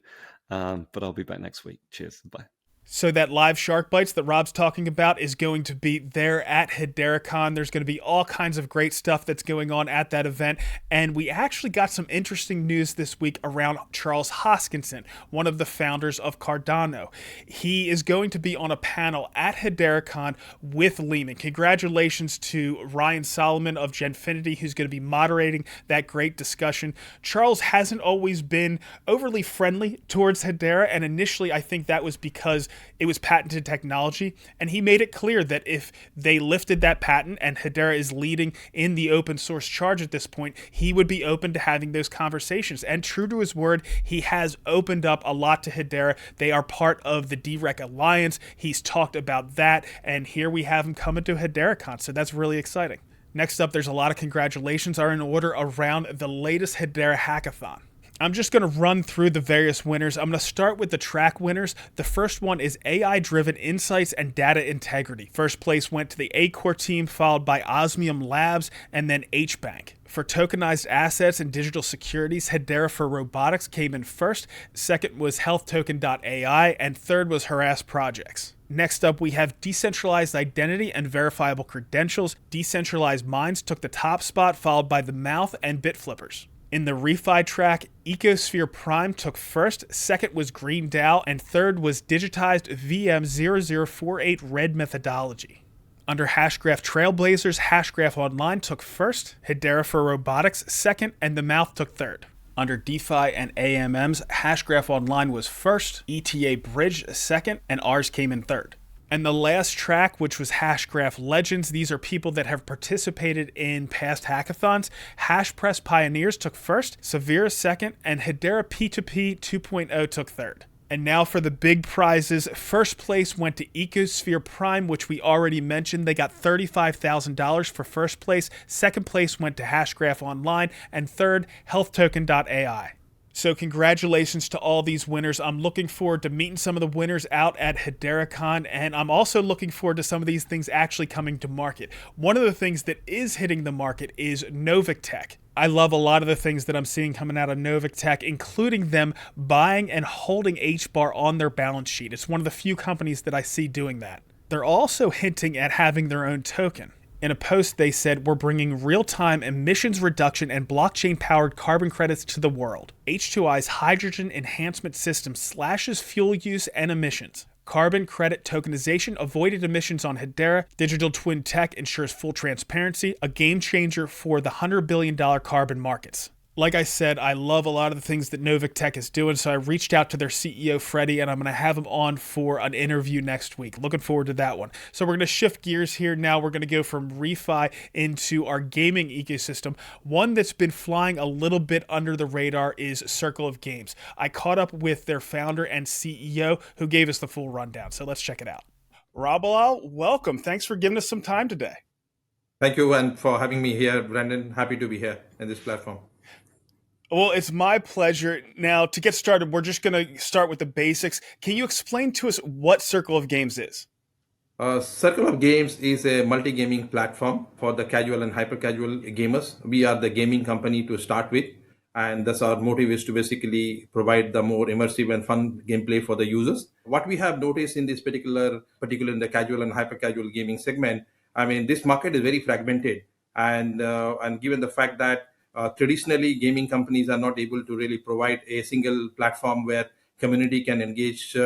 But I'll be back next week. Cheers. Bye. So that live Shark Bites that Rob's talking about is going to be there at Hederacon. There's going to be all kinds of great stuff that's going on at that event. And we actually got some interesting news this week around Charles Hoskinson, one of the founders of Cardano. He is going to be on a panel at Hederacon with Lehman. Congratulations to Ryan Solomon of Genfinity, who's going to be moderating that great discussion. Charles hasn't always been overly friendly towards Hedera, and initially I think that was because it was patented technology, and he made it clear that if they lifted that patent and Hedera is leading in the open source charge at this point, he would be open to having those conversations. And true to his word, he has opened up a lot to Hedera. They are part of the DREC Alliance. He's talked about that, and here we have him coming to Hederacon, so that's really exciting. Next up, there's a lot of congratulations are in order around the latest Hedera Hackathon. I'm just going to run through the various winners. I'm going to start with the track winners. The first one is AI-driven insights and data integrity. First place went to the A-Core team, followed by Osmium Labs, and then HBank. For tokenized assets and digital securities, Hedera for robotics came in first. Second was HealthToken.ai, and third was Harass Projects. Next up, we have decentralized identity and verifiable credentials. Decentralized Minds took the top spot, followed by The Mouth and Bitflippers. In the refi track, Ecosphere Prime took first, second was Green DAO, and third was digitized VM0048 Red methodology. Under Hashgraph Trailblazers, Hashgraph Online took first, Hedera for robotics second, and The Mouth took third. Under DeFi and AMMs, Hashgraph Online was first, ETA Bridge second, and ours came in third. And the last track, which was Hashgraph Legends, these are people that have participated in past hackathons. HashPress Pioneers took first, Severa second, and Hedera P2P 2.0 took third. And now for the big prizes. First place went to Ecosphere Prime, which we already mentioned. They got $35,000 for first place. Second place went to Hashgraph Online, and third, HealthToken.ai. So congratulations to all these winners. I'm looking forward to meeting some of the winners out at Hederacon, and I'm also looking forward to some of these things actually coming to market. One of the things that is hitting the market is Noviqtech. I love a lot of the things that I'm seeing coming out of Noviqtech, including them buying and holding HBAR on their balance sheet. It's one of the few companies that I see doing that. They're also hinting at having their own token. In a post, they said, "We're bringing real-time emissions reduction and blockchain-powered carbon credits to the world. H2I's hydrogen enhancement system slashes fuel use and emissions. Carbon credit tokenization avoided emissions on Hedera. Digital twin tech ensures full transparency, a game changer for the $100 billion carbon markets." Like I said, I love a lot of the things that Noviqtech is doing, so I reached out to their CEO, Freddie, and I'm going to have him on for an interview next week. Looking forward to that one. So we're going to shift gears here now. We're going to go from refi into our gaming ecosystem. One that's been flying a little bit under the radar is Circle of Games. I caught up with their founder and CEO who gave us the full rundown, so let's check it out. Rabalal, welcome. Thanks for giving us some time today. Thank you, and for having me here, Brandon. Happy to be here in this platform. Well, it's my pleasure. Now, to get started, we're just going to start with the basics. Can you explain to us what Circle of Games is? Circle of Games is a multi-gaming platform for the casual and hyper-casual gamers. We are the gaming company to start with, and thus our motive is to basically provide the more immersive and fun gameplay for the users. What we have noticed in this particular in the casual and hyper-casual gaming segment, I mean, this market is very fragmented, and given the fact that traditionally, gaming companies are not able to really provide a single platform where community can engage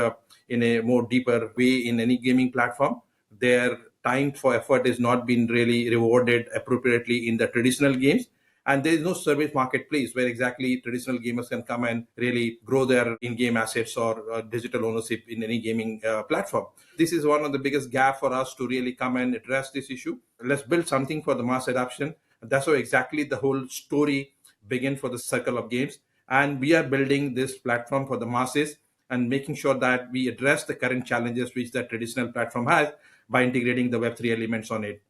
in a more deeper way in any gaming platform. Their time for effort is not being really rewarded appropriately in the traditional games. And there is no service marketplace where exactly traditional gamers can come and really grow their in-game assets or digital ownership in any gaming platform. This is one of the biggest gaps for us to really come and address this issue. Let's build something for the mass adoption. That's how exactly the whole story began for the Circle of Games. And we are building this platform for the masses and making sure that we address the current challenges which the traditional platform has by integrating the Web3 elements on it.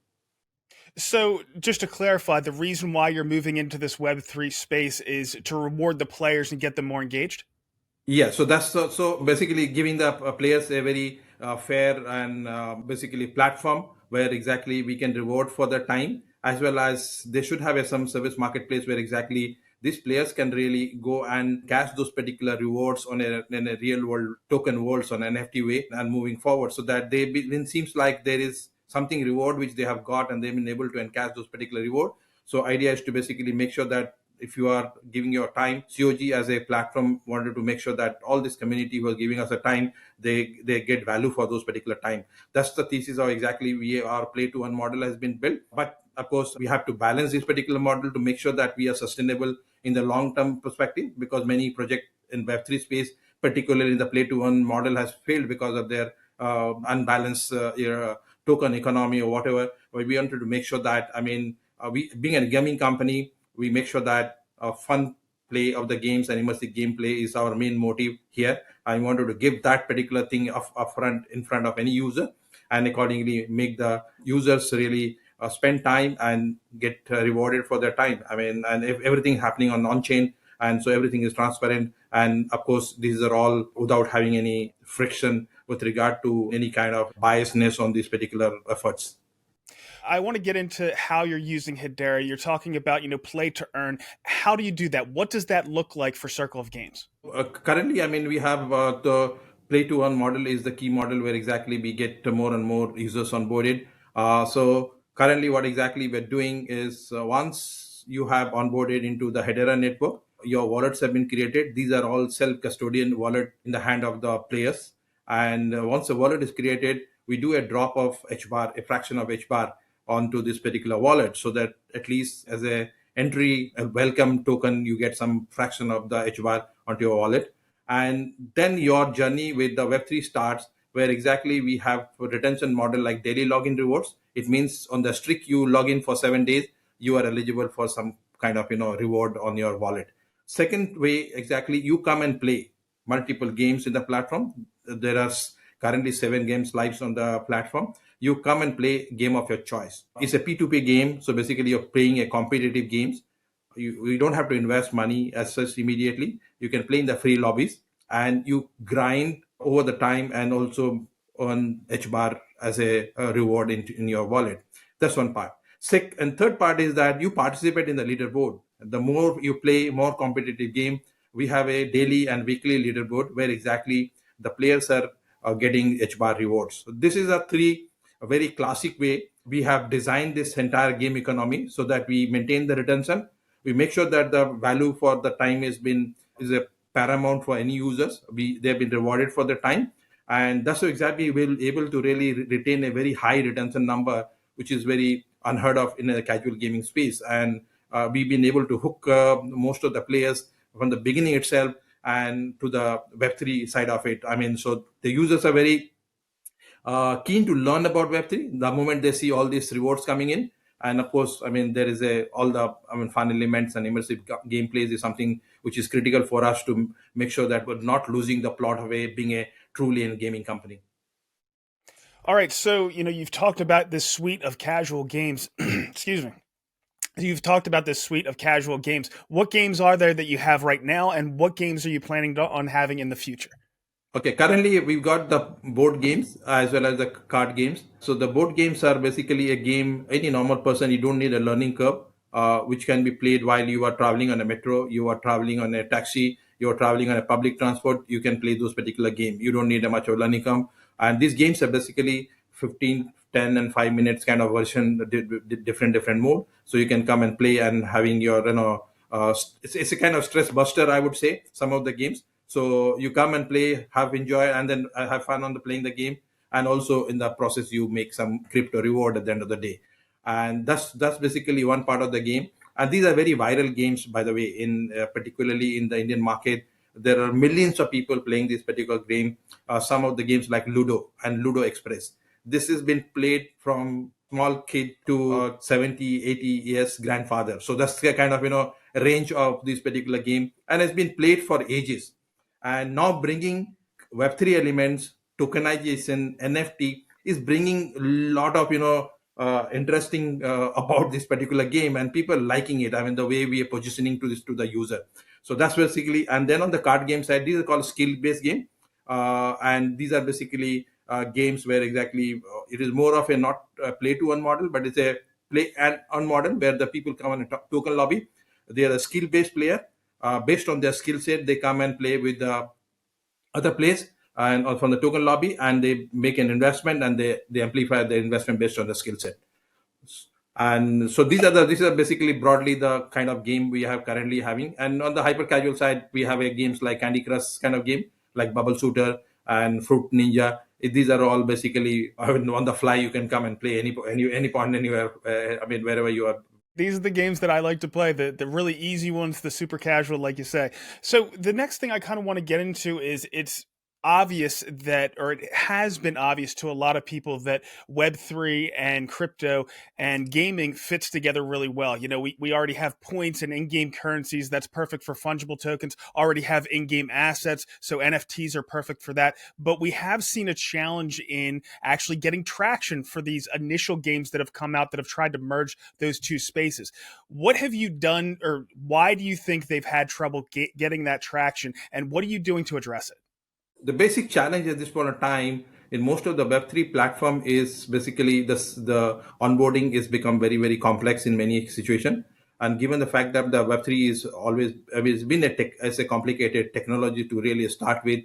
So, just to clarify, the reason why you're moving into this Web3 space is to reward the players and get them more engaged? Yeah, so that's so basically giving the players a very fair and basically platform where exactly we can reward for their time, as well as they should have some service marketplace where exactly these players can really go and cash those particular rewards on in a real world token worlds on NFT way and moving forward, so that it seems like there is something reward which they have got and they've been able to encash those particular reward. So idea is to basically make sure that if you are giving your time, COG as a platform wanted to make sure that all this community who are giving us a time, they get value for those particular time. That's the thesis of exactly our play to earn model has been built. But of course, we have to balance this particular model to make sure that we are sustainable in the long-term perspective, because many projects in Web3 space, particularly in the play to earn model, has failed because of their unbalanced token economy or whatever. But we wanted to make sure that, we being a gaming company, we make sure that fun play of the games and immersive gameplay is our main motive here. I wanted to give that particular thing upfront in front of any user, and accordingly make the users really spend time and get rewarded for their time. And if everything happening on chain, and so everything is transparent, and of course these are all without having any friction with regard to any kind of biasness on these particular efforts. I want to get into how you're using Hedera. You're talking about, play to earn. How do you do that? What does that look like for Circle of Games? Currently, we have the play to earn model is the key model where exactly we get more and more users onboarded. So currently what exactly we're doing is once you have onboarded into the Hedera network, your wallets have been created. These are all self-custodian wallet in the hand of the players. And once the wallet is created, we do a drop of HBAR, a fraction of HBAR onto this particular wallet, so that at least as a welcome token, you get some fraction of the HBAR onto your wallet. And then your journey with the Web3 starts, where exactly we have a retention model like daily login rewards. It means on the streak you log in for 7 days, you are eligible for some kind of reward on your wallet. Second way, exactly, you come and play multiple games in the platform. There are currently 7 games live on the platform. You come and play game of your choice. It's a P2P game, so basically you're playing a competitive games. You don't have to invest money as such immediately. You can play in the free lobbies, and you grind over the time and also earn HBAR as a reward in your wallet. That's one part. Third part is that you participate in the leaderboard. The more you play, more competitive game. We have a daily and weekly leaderboard where exactly the players are getting HBAR rewards. So this is a very classic way we have designed this entire game economy so that we maintain the retention. We make sure that the value for the time is a paramount for any users. They've been rewarded for the time, and that's how exactly we'll able to really retain a very high retention number, which is very unheard of in a casual gaming space. And we've been able to hook most of the players from the beginning itself and to the Web3 side of it. I mean, so the users are very keen to learn about Web3 the moment they see all these rewards coming in. And of course, I mean, there is all the fun elements and immersive gameplays is something which is critical for us to make sure that we're not losing the plot of being a truly a gaming company. All right, so you've talked about this suite of casual games. Excuse me. You've talked about this suite of casual games. What games are there that you have right now, and what games are you planning on having in the future? Okay, currently we've got the board games as well as the card games. So the board games are basically a game, any normal person, you don't need a learning curve, which can be played while you are traveling on a metro, you are traveling on a taxi, you are traveling on a public transport, you can play those particular games. You don't need a much of a learning curve. And these games are basically 15, 10 and 5 minutes kind of version, different mode. So you can come and play and having your, it's a kind of stress buster, I would say, some of the games. So you come and play, enjoy, and then have fun on playing the game. And also in the process, you make some crypto reward at the end of the day. And that's basically one part of the game. And these are very viral games, by the way, in particularly in the Indian market. There are millions of people playing this particular game. Some of the games like Ludo and Ludo Express. This has been played from small kid to 70, 80 years grandfather. So that's the kind of, range of this particular game, and has been played for ages. And now bringing Web3 elements, tokenization, NFT is bringing a lot of interesting about this particular game, and people liking it. I mean, the way we are positioning to the user. So that's basically. And then on the card game side, these are called skill-based game, and these are basically games where exactly it is more of a not play to earn model, but it's a play and earn model where the people come on a token lobby. They are a skill-based player. Based on their skill set, they come and play with the other players and from the token lobby, and they make an investment, and they amplify the investment based on the skill set. And so these are basically broadly the kind of game we have currently having. And on the hyper casual side, we have games like Candy Crush kind of game, like Bubble Shooter and Fruit Ninja. These are all basically on the fly. You can come and play any point anywhere. Wherever you are. These are the games that I like to play, the really easy ones, the super casual, like you say. So the next thing I kind of want to get into is it's obvious that, or it has been obvious to a lot of people, that Web3 and crypto and gaming fits together really well. We already have points and in-game currencies. That's perfect for fungible tokens. Already have in-game assets, so NFTs are perfect for that. But we have seen a challenge in actually getting traction for these initial games that have come out that have tried to merge those two spaces. What have you done, or why do you think they've had trouble getting that traction, and what are you doing to address it? The basic challenge at this point of time in most of the Web3 platform is basically the onboarding is become very, very complex in many situations. And given the fact that the Web3 is always been a complicated technology to really start with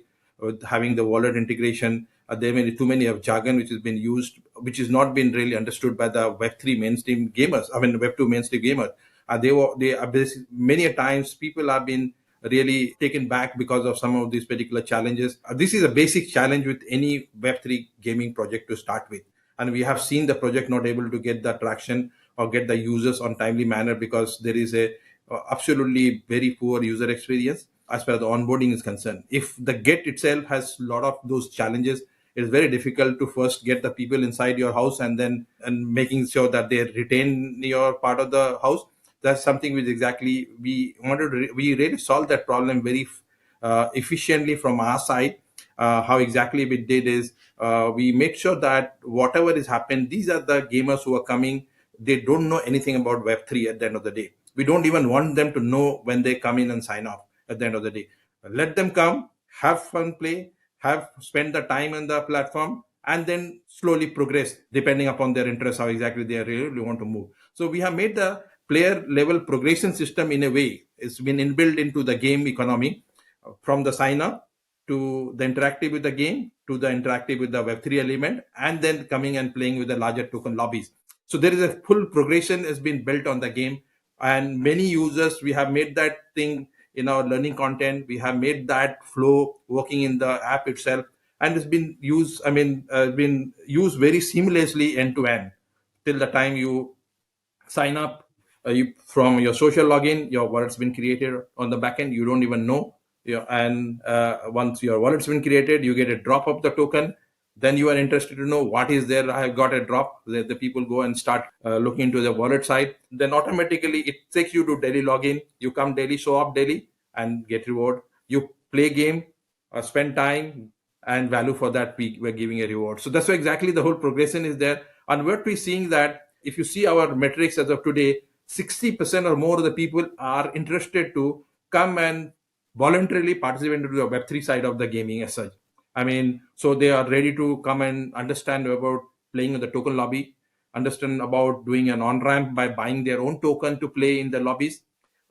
having the wallet integration, there may be too many of jargon which has been used, which has not been really understood by the Web3 mainstream gamers. Web2 mainstream gamers. They are many a times people have been really taken back because of some of these particular challenges. This is a basic challenge with any Web3 gaming project to start with. And we have seen the project not able to get the traction or get the users on timely manner because there is a absolutely very poor user experience as far as the onboarding is concerned. If the get itself has a lot of those challenges, it's very difficult to first get the people inside your house and making sure that they retain your part of the house. That's something which exactly we really solved that problem very efficiently from our side. How exactly we did is we make sure that whatever is happened, these are the gamers who are coming. They don't know anything about Web3 at the end of the day. We don't even want them to know when they come in and sign up at the end of the day. Let them come, have fun, play, spend the time on the platform, and then slowly progress depending upon their interests, how exactly they really want to move. So we have made the player level progression system in a way. It's been inbuilt into the game economy from the sign up to the interactive with the game to the interactive with the Web3 element, and then coming and playing with the larger token lobbies. So there is a full progression has been built on the game, and many users, we have made that thing in our learning content. We have made that flow working in the app itself, and it's been used, been used very seamlessly end to end till the time you sign up, from your social login, your wallet's been created on the backend. You don't even know. And once your wallet's been created, you get a drop of the token. Then you are interested to know what is there. I have got a drop. The people go and start looking into the wallet side. Then automatically it takes you to daily login. You come daily, show up daily, and get reward. You play game, spend time, and value for that we're giving a reward. So that's why exactly the whole progression is there. And what we're seeing that if you see our metrics as of today, 60% or more of the people are interested to come and voluntarily participate into the Web3 side of the gaming as such. I mean, so they are ready to come and understand about playing in the token lobby, understand about doing an on-ramp by buying their own token to play in the lobbies,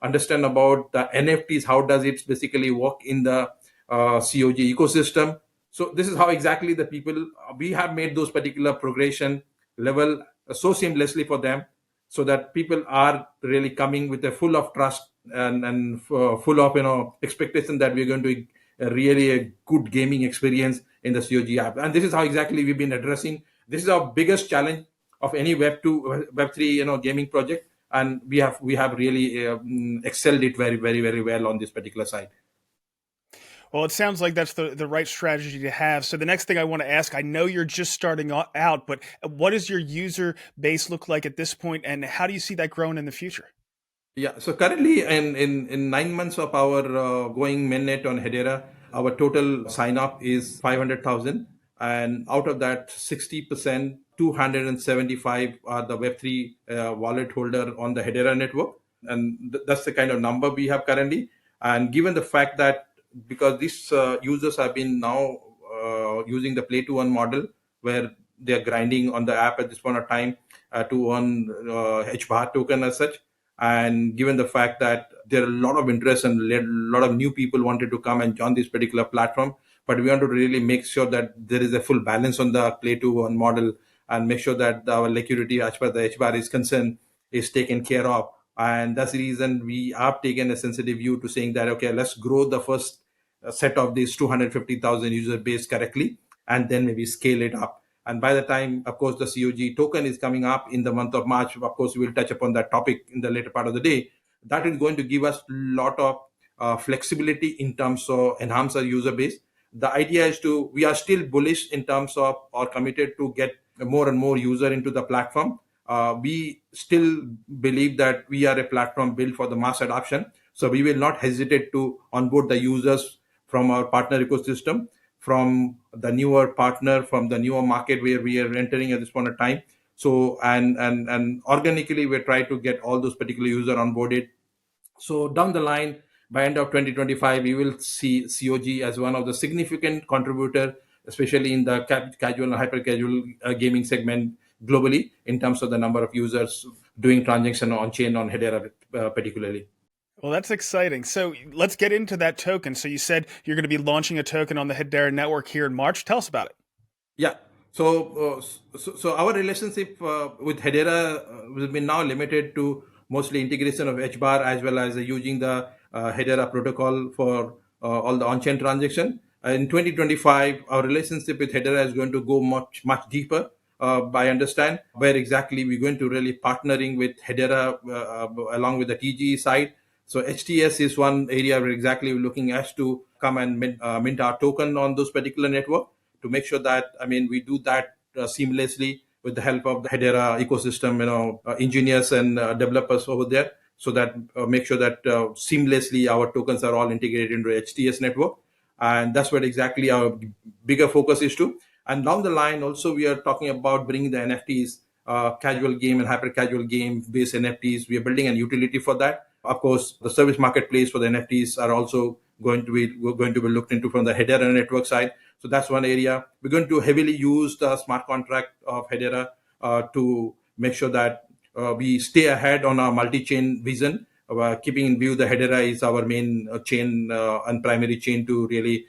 understand about the NFTs, how does it basically work in the COG ecosystem. So this is how exactly the people, we have made those particular progression level so seamlessly for them, so that people are really coming with a full of trust and full of expectation that we're going to really a good gaming experience in the COG app. And this is how exactly we've been addressing. This is our biggest challenge of any Web2, Web3 gaming project, and we have really excelled it very, very, very well on this particular side. Well, it sounds like that's the right strategy to have. So the next thing I want to ask, I know you're just starting out, but what does your user base look like at this point, and how do you see that growing in the future? Yeah, so currently in 9 months of our going mainnet on Hedera, our total sign up is 500,000. And out of that, 60%, 275 are the Web3 wallet holder on the Hedera network. And that's the kind of number we have currently. And given the fact that because these users have been now using the play to earn model, where they are grinding on the app at this point of time to earn HBAR token as such. And given the fact that there are a lot of interest and a lot of new people wanted to come and join this particular platform, but we want to really make sure that there is a full balance on the play to earn model and make sure that our liquidity as far as the HBAR is concerned is taken care of. And that's the reason we have taken a sensitive view to saying that, okay, let's grow the first set of these 250,000 user base correctly, and then maybe scale it up. And by the time, of course, the COG token is coming up in the month of March, of course, we will touch upon that topic in the later part of the day. That is going to give us a lot of flexibility in terms of enhance our user base. The idea is we are still bullish in terms of or committed to get more and more user into the platform. We still believe that we are a platform built for the mass adoption. So we will not hesitate to onboard the users from our partner ecosystem, from the newer partner, from the newer market where we are entering at this point of time. So, and organically, we try to get all those particular users onboarded. So down the line, by end of 2025, we will see COG as one of the significant contributor, especially in the casual and hyper casual gaming segment globally, in terms of the number of users doing transaction on chain on Hedera particularly. Well, that's exciting. So let's get into that token. So you said you're going to be launching a token on the Hedera network here in March. Tell us about it. Yeah. So our relationship with Hedera will be now limited to mostly integration of HBAR as well as using the Hedera protocol for all the on-chain transaction. In 2025, our relationship with Hedera is going to go much deeper. I understand where exactly we're going to really partnering with Hedera along with the TGE side. So HTS is one area where exactly we're looking at to come and mint our token on those particular network to make sure that, we do that seamlessly with the help of the Hedera ecosystem, engineers and developers over there, so that make sure that seamlessly our tokens are all integrated into HTS network. And that's what exactly our bigger focus is to. And down the line, also, we are talking about bringing the NFTs, casual game and hyper casual game based NFTs. We are building a utility for that. Of course, the service marketplace for the NFTs are also going to be looked into from the Hedera network side. So that's one area. We're going to heavily use the smart contract of Hedera to make sure that we stay ahead on our multi-chain vision. Keeping in view the Hedera is our main chain and primary chain to really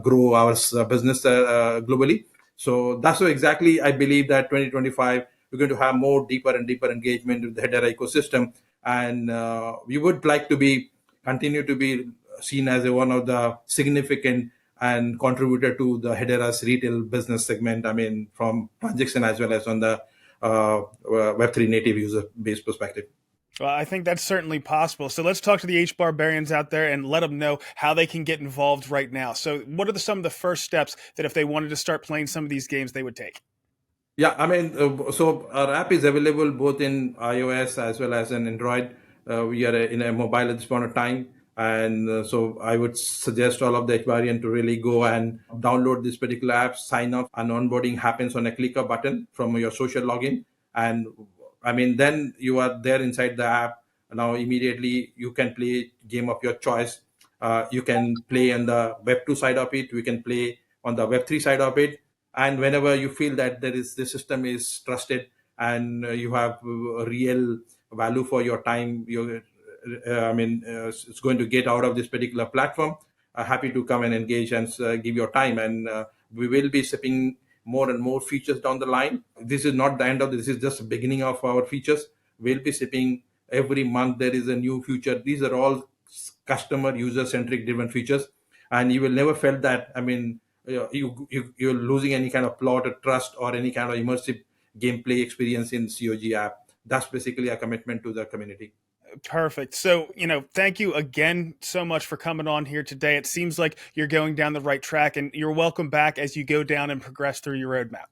grow our business globally. So that's what exactly I believe that 2025 we're going to have more deeper and deeper engagement with the Hedera ecosystem, and we would like to continue to be seen as one of the significant and contributor to the Hedera's retail business segment. From transaction as well as on the Web3 native user base perspective. Well, I think that's certainly possible. So let's talk to the HBAR out there and let them know how they can get involved right now. So what are some of the first steps that if they wanted to start playing some of these games, they would take? Yeah, I mean, so our app is available both in iOS as well as in Android. We are in a mobile at this point of time. And so I would suggest all of the HBAR to really go and download this particular app, sign up, and onboarding happens on a click a button from your social login. And I mean, then you are there inside the app. Now, immediately you can play game of your choice. You can play on the Web 2 side of it. We can play on the Web 3 side of it. And whenever you feel that the system is trusted and you have a real value for your time, it's going to get out of this particular platform. Happy to come and engage and give your time. And we will be shipping more and more features down the line. This is not the end of this. This is just the beginning of our features. We'll be shipping every month. There is a new feature. These are all customer user centric driven features. And you will never felt that, you're losing any kind of plot or trust or any kind of immersive gameplay experience in COG app. That's basically a commitment to the community. Perfect. So, thank you again so much for coming on here today. It seems like you're going down the right track, and you're welcome back as you go down and progress through your roadmap.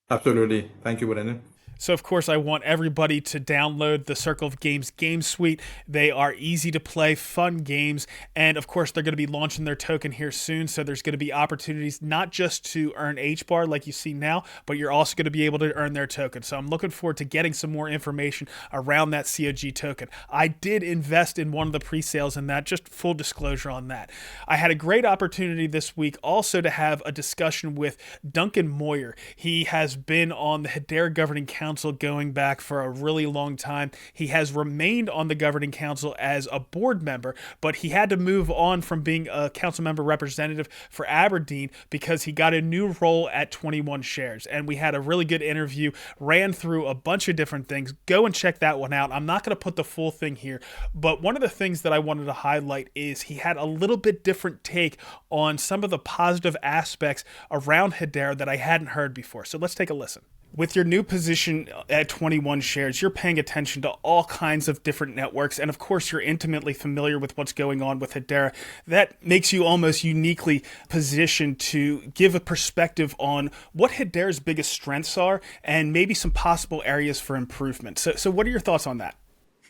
Absolutely. Thank you, Brendan. So, of course, I want everybody to download the Circle of Games Game Suite. They are easy to play, fun games, and of course, they're going to be launching their token here soon, so there's going to be opportunities not just to earn HBAR like you see now, but you're also going to be able to earn their token. So I'm looking forward to getting some more information around that COG token. I did invest in one of the pre-sales in that, just full disclosure on that. I had a great opportunity this week also to have a discussion with Duncan Moyer. He has been on the Hedera Governing Council going back for a really long time. He has remained on the governing council as a board member, but he had to move on from being a council member representative for Aberdeen because he got a new role at 21 Shares. And we had a really good interview, ran through a bunch of different things. Go and check that one out. I'm not going to put the full thing here, but one of the things that I wanted to highlight is he had a little bit different take on some of the positive aspects around Hedera that I hadn't heard before. So let's take a listen. With your new position at 21 Shares, you're paying attention to all kinds of different networks, and of course you're intimately familiar with what's going on with Hedera. That makes you almost uniquely positioned to give a perspective on what Hedera's biggest strengths are and maybe some possible areas for improvement. So what are your thoughts on that?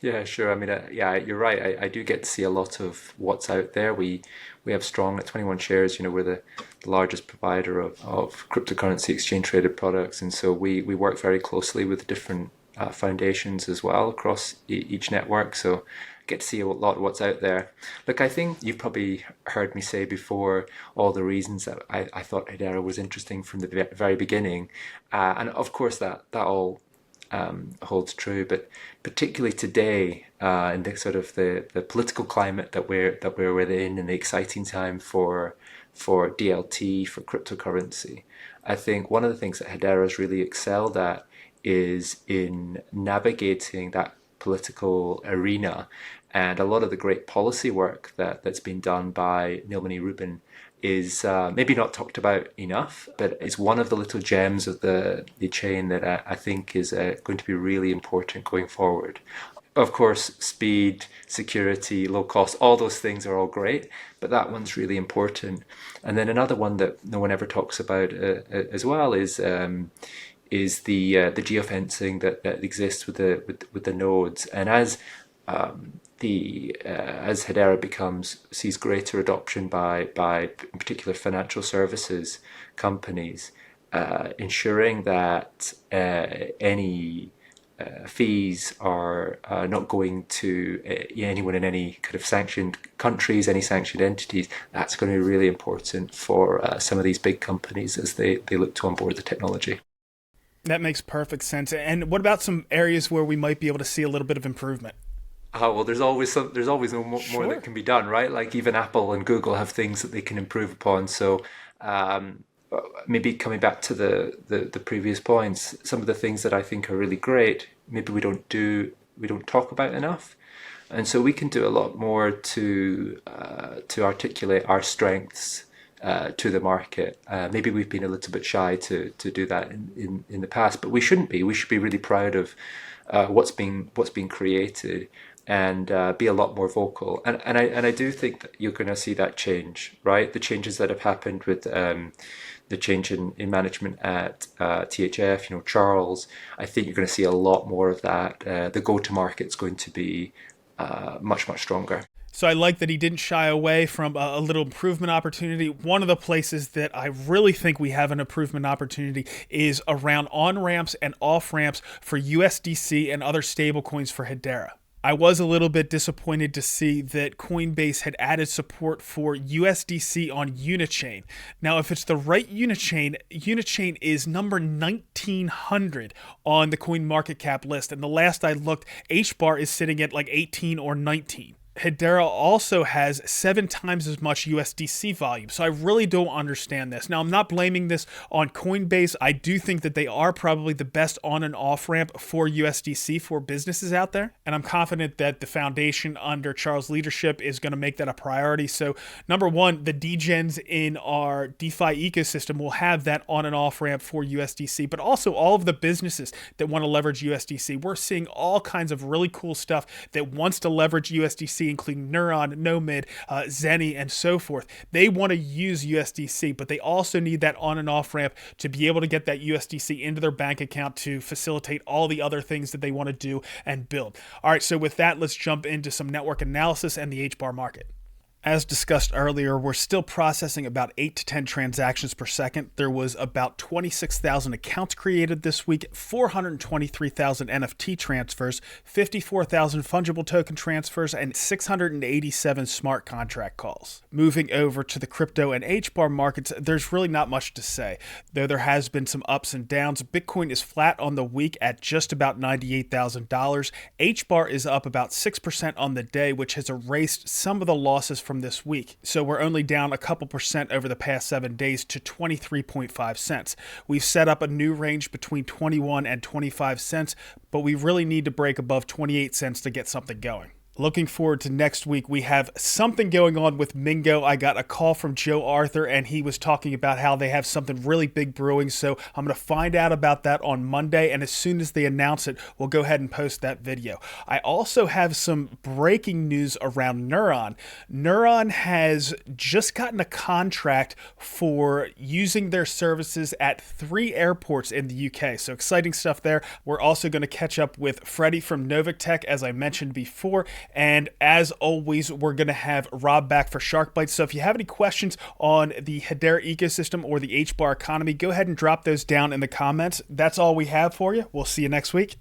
Yeah, sure. I mean, you're right. I do get to see a lot of what's out there. We have strong at 21 Shares. We're the largest provider of cryptocurrency exchange traded products, and so we work very closely with different foundations as well across each network. So get to see a lot of what's out there. Look, I think you've probably heard me say before all the reasons that I thought Hedera was interesting from the very beginning, and of course that all holds true, but particularly today in the sort of the political climate that we're within, and the exciting time for DLT, for cryptocurrency, I think one of the things that Hedera has really excelled at is in navigating that political arena, and a lot of the great policy work that's been done by Nilmani Rubin is maybe not talked about enough, but it's one of the little gems of the chain that I think is going to be really important going forward. Of course, speed, security, low cost, all those things are all great, but that one's really important. And then another one that no one ever talks about as well is the geofencing that exists with the nodes. And as Hedera sees greater adoption by in particular financial services companies, ensuring that any fees are not going to anyone in any kind of sanctioned countries, any sanctioned entities, that's going to be really important for some of these big companies as they look to onboard the technology. That makes perfect sense. And what about some areas where we might be able to see a little bit of improvement? Oh, well, there's always more that can be done, right? Like even Apple and Google have things that they can improve upon. So maybe coming back to the previous points, some of the things that I think are really great, maybe we don't talk about enough. And so we can do a lot more to articulate our strengths to the market. Maybe we've been a little bit shy to do that in the past, but we shouldn't be. We should be really proud of what's being created, and be a lot more vocal. And I do think that you're going to see that change, right? The changes that have happened with the change in management at THF, Charles, I think you're going to see a lot more of that. The go-to-market's going to be much, much stronger. So I like that he didn't shy away from a little improvement opportunity. One of the places that I really think we have an improvement opportunity is around on-ramps and off-ramps for USDC and other stablecoins for Hedera. I was a little bit disappointed to see that Coinbase had added support for USDC on Unichain. Now, if it's the right Unichain, Unichain is number 1900 on the CoinMarketCap list. And the last I looked, HBAR is sitting at like 18 or 19. Hedera also has 7 times as much USDC volume, so I really don't understand this. Now, I'm not blaming this on Coinbase. I do think that they are probably the best on and off ramp for USDC for businesses out there, and I'm confident that the foundation under Charles' leadership is going to make that a priority. So, number one, the degens in our DeFi ecosystem will have that on and off ramp for USDC, but also all of the businesses that want to leverage USDC. We're seeing all kinds of really cool stuff that wants to leverage USDC, including Neuron, Nomad, Zenny, and so forth. They want to use USDC, but they also need that on and off ramp to be able to get that USDC into their bank account to facilitate all the other things that they want to do and build. All right, so with that, let's jump into some network analysis and the HBAR market. As discussed earlier, we're still processing about 8 to 10 transactions per second. There was about 26,000 accounts created this week, 423,000 NFT transfers, 54,000 fungible token transfers, and 687 smart contract calls. Moving over to the crypto and HBAR markets, there's really not much to say. Though there has been some ups and downs, Bitcoin is flat on the week at just about $98,000. HBAR is up about 6% on the day, which has erased some of the losses from this week. So we're only down a couple percent over the past 7 days to 23.5 cents. We've set up a new range between 21 and 25 cents, but we really need to break above 28 cents to get something going. Looking forward to next week. We have something going on with Mingo. I got a call from Joe Arthur, and he was talking about how they have something really big brewing. So I'm going to find out about that on Monday, and as soon as they announce it, we'll go ahead and post that video. I also have some breaking news around Neuron. Neuron has just gotten a contract for using their services at 3 airports in the UK. So exciting stuff there. We're also going to catch up with Freddie from Noviqtech, as I mentioned before. And as always, we're going to have Rob back for Shark Bites. So if you have any questions on the Hedera ecosystem or the HBAR economy, go ahead and drop those down in the comments. That's all we have for you. We'll see you next week.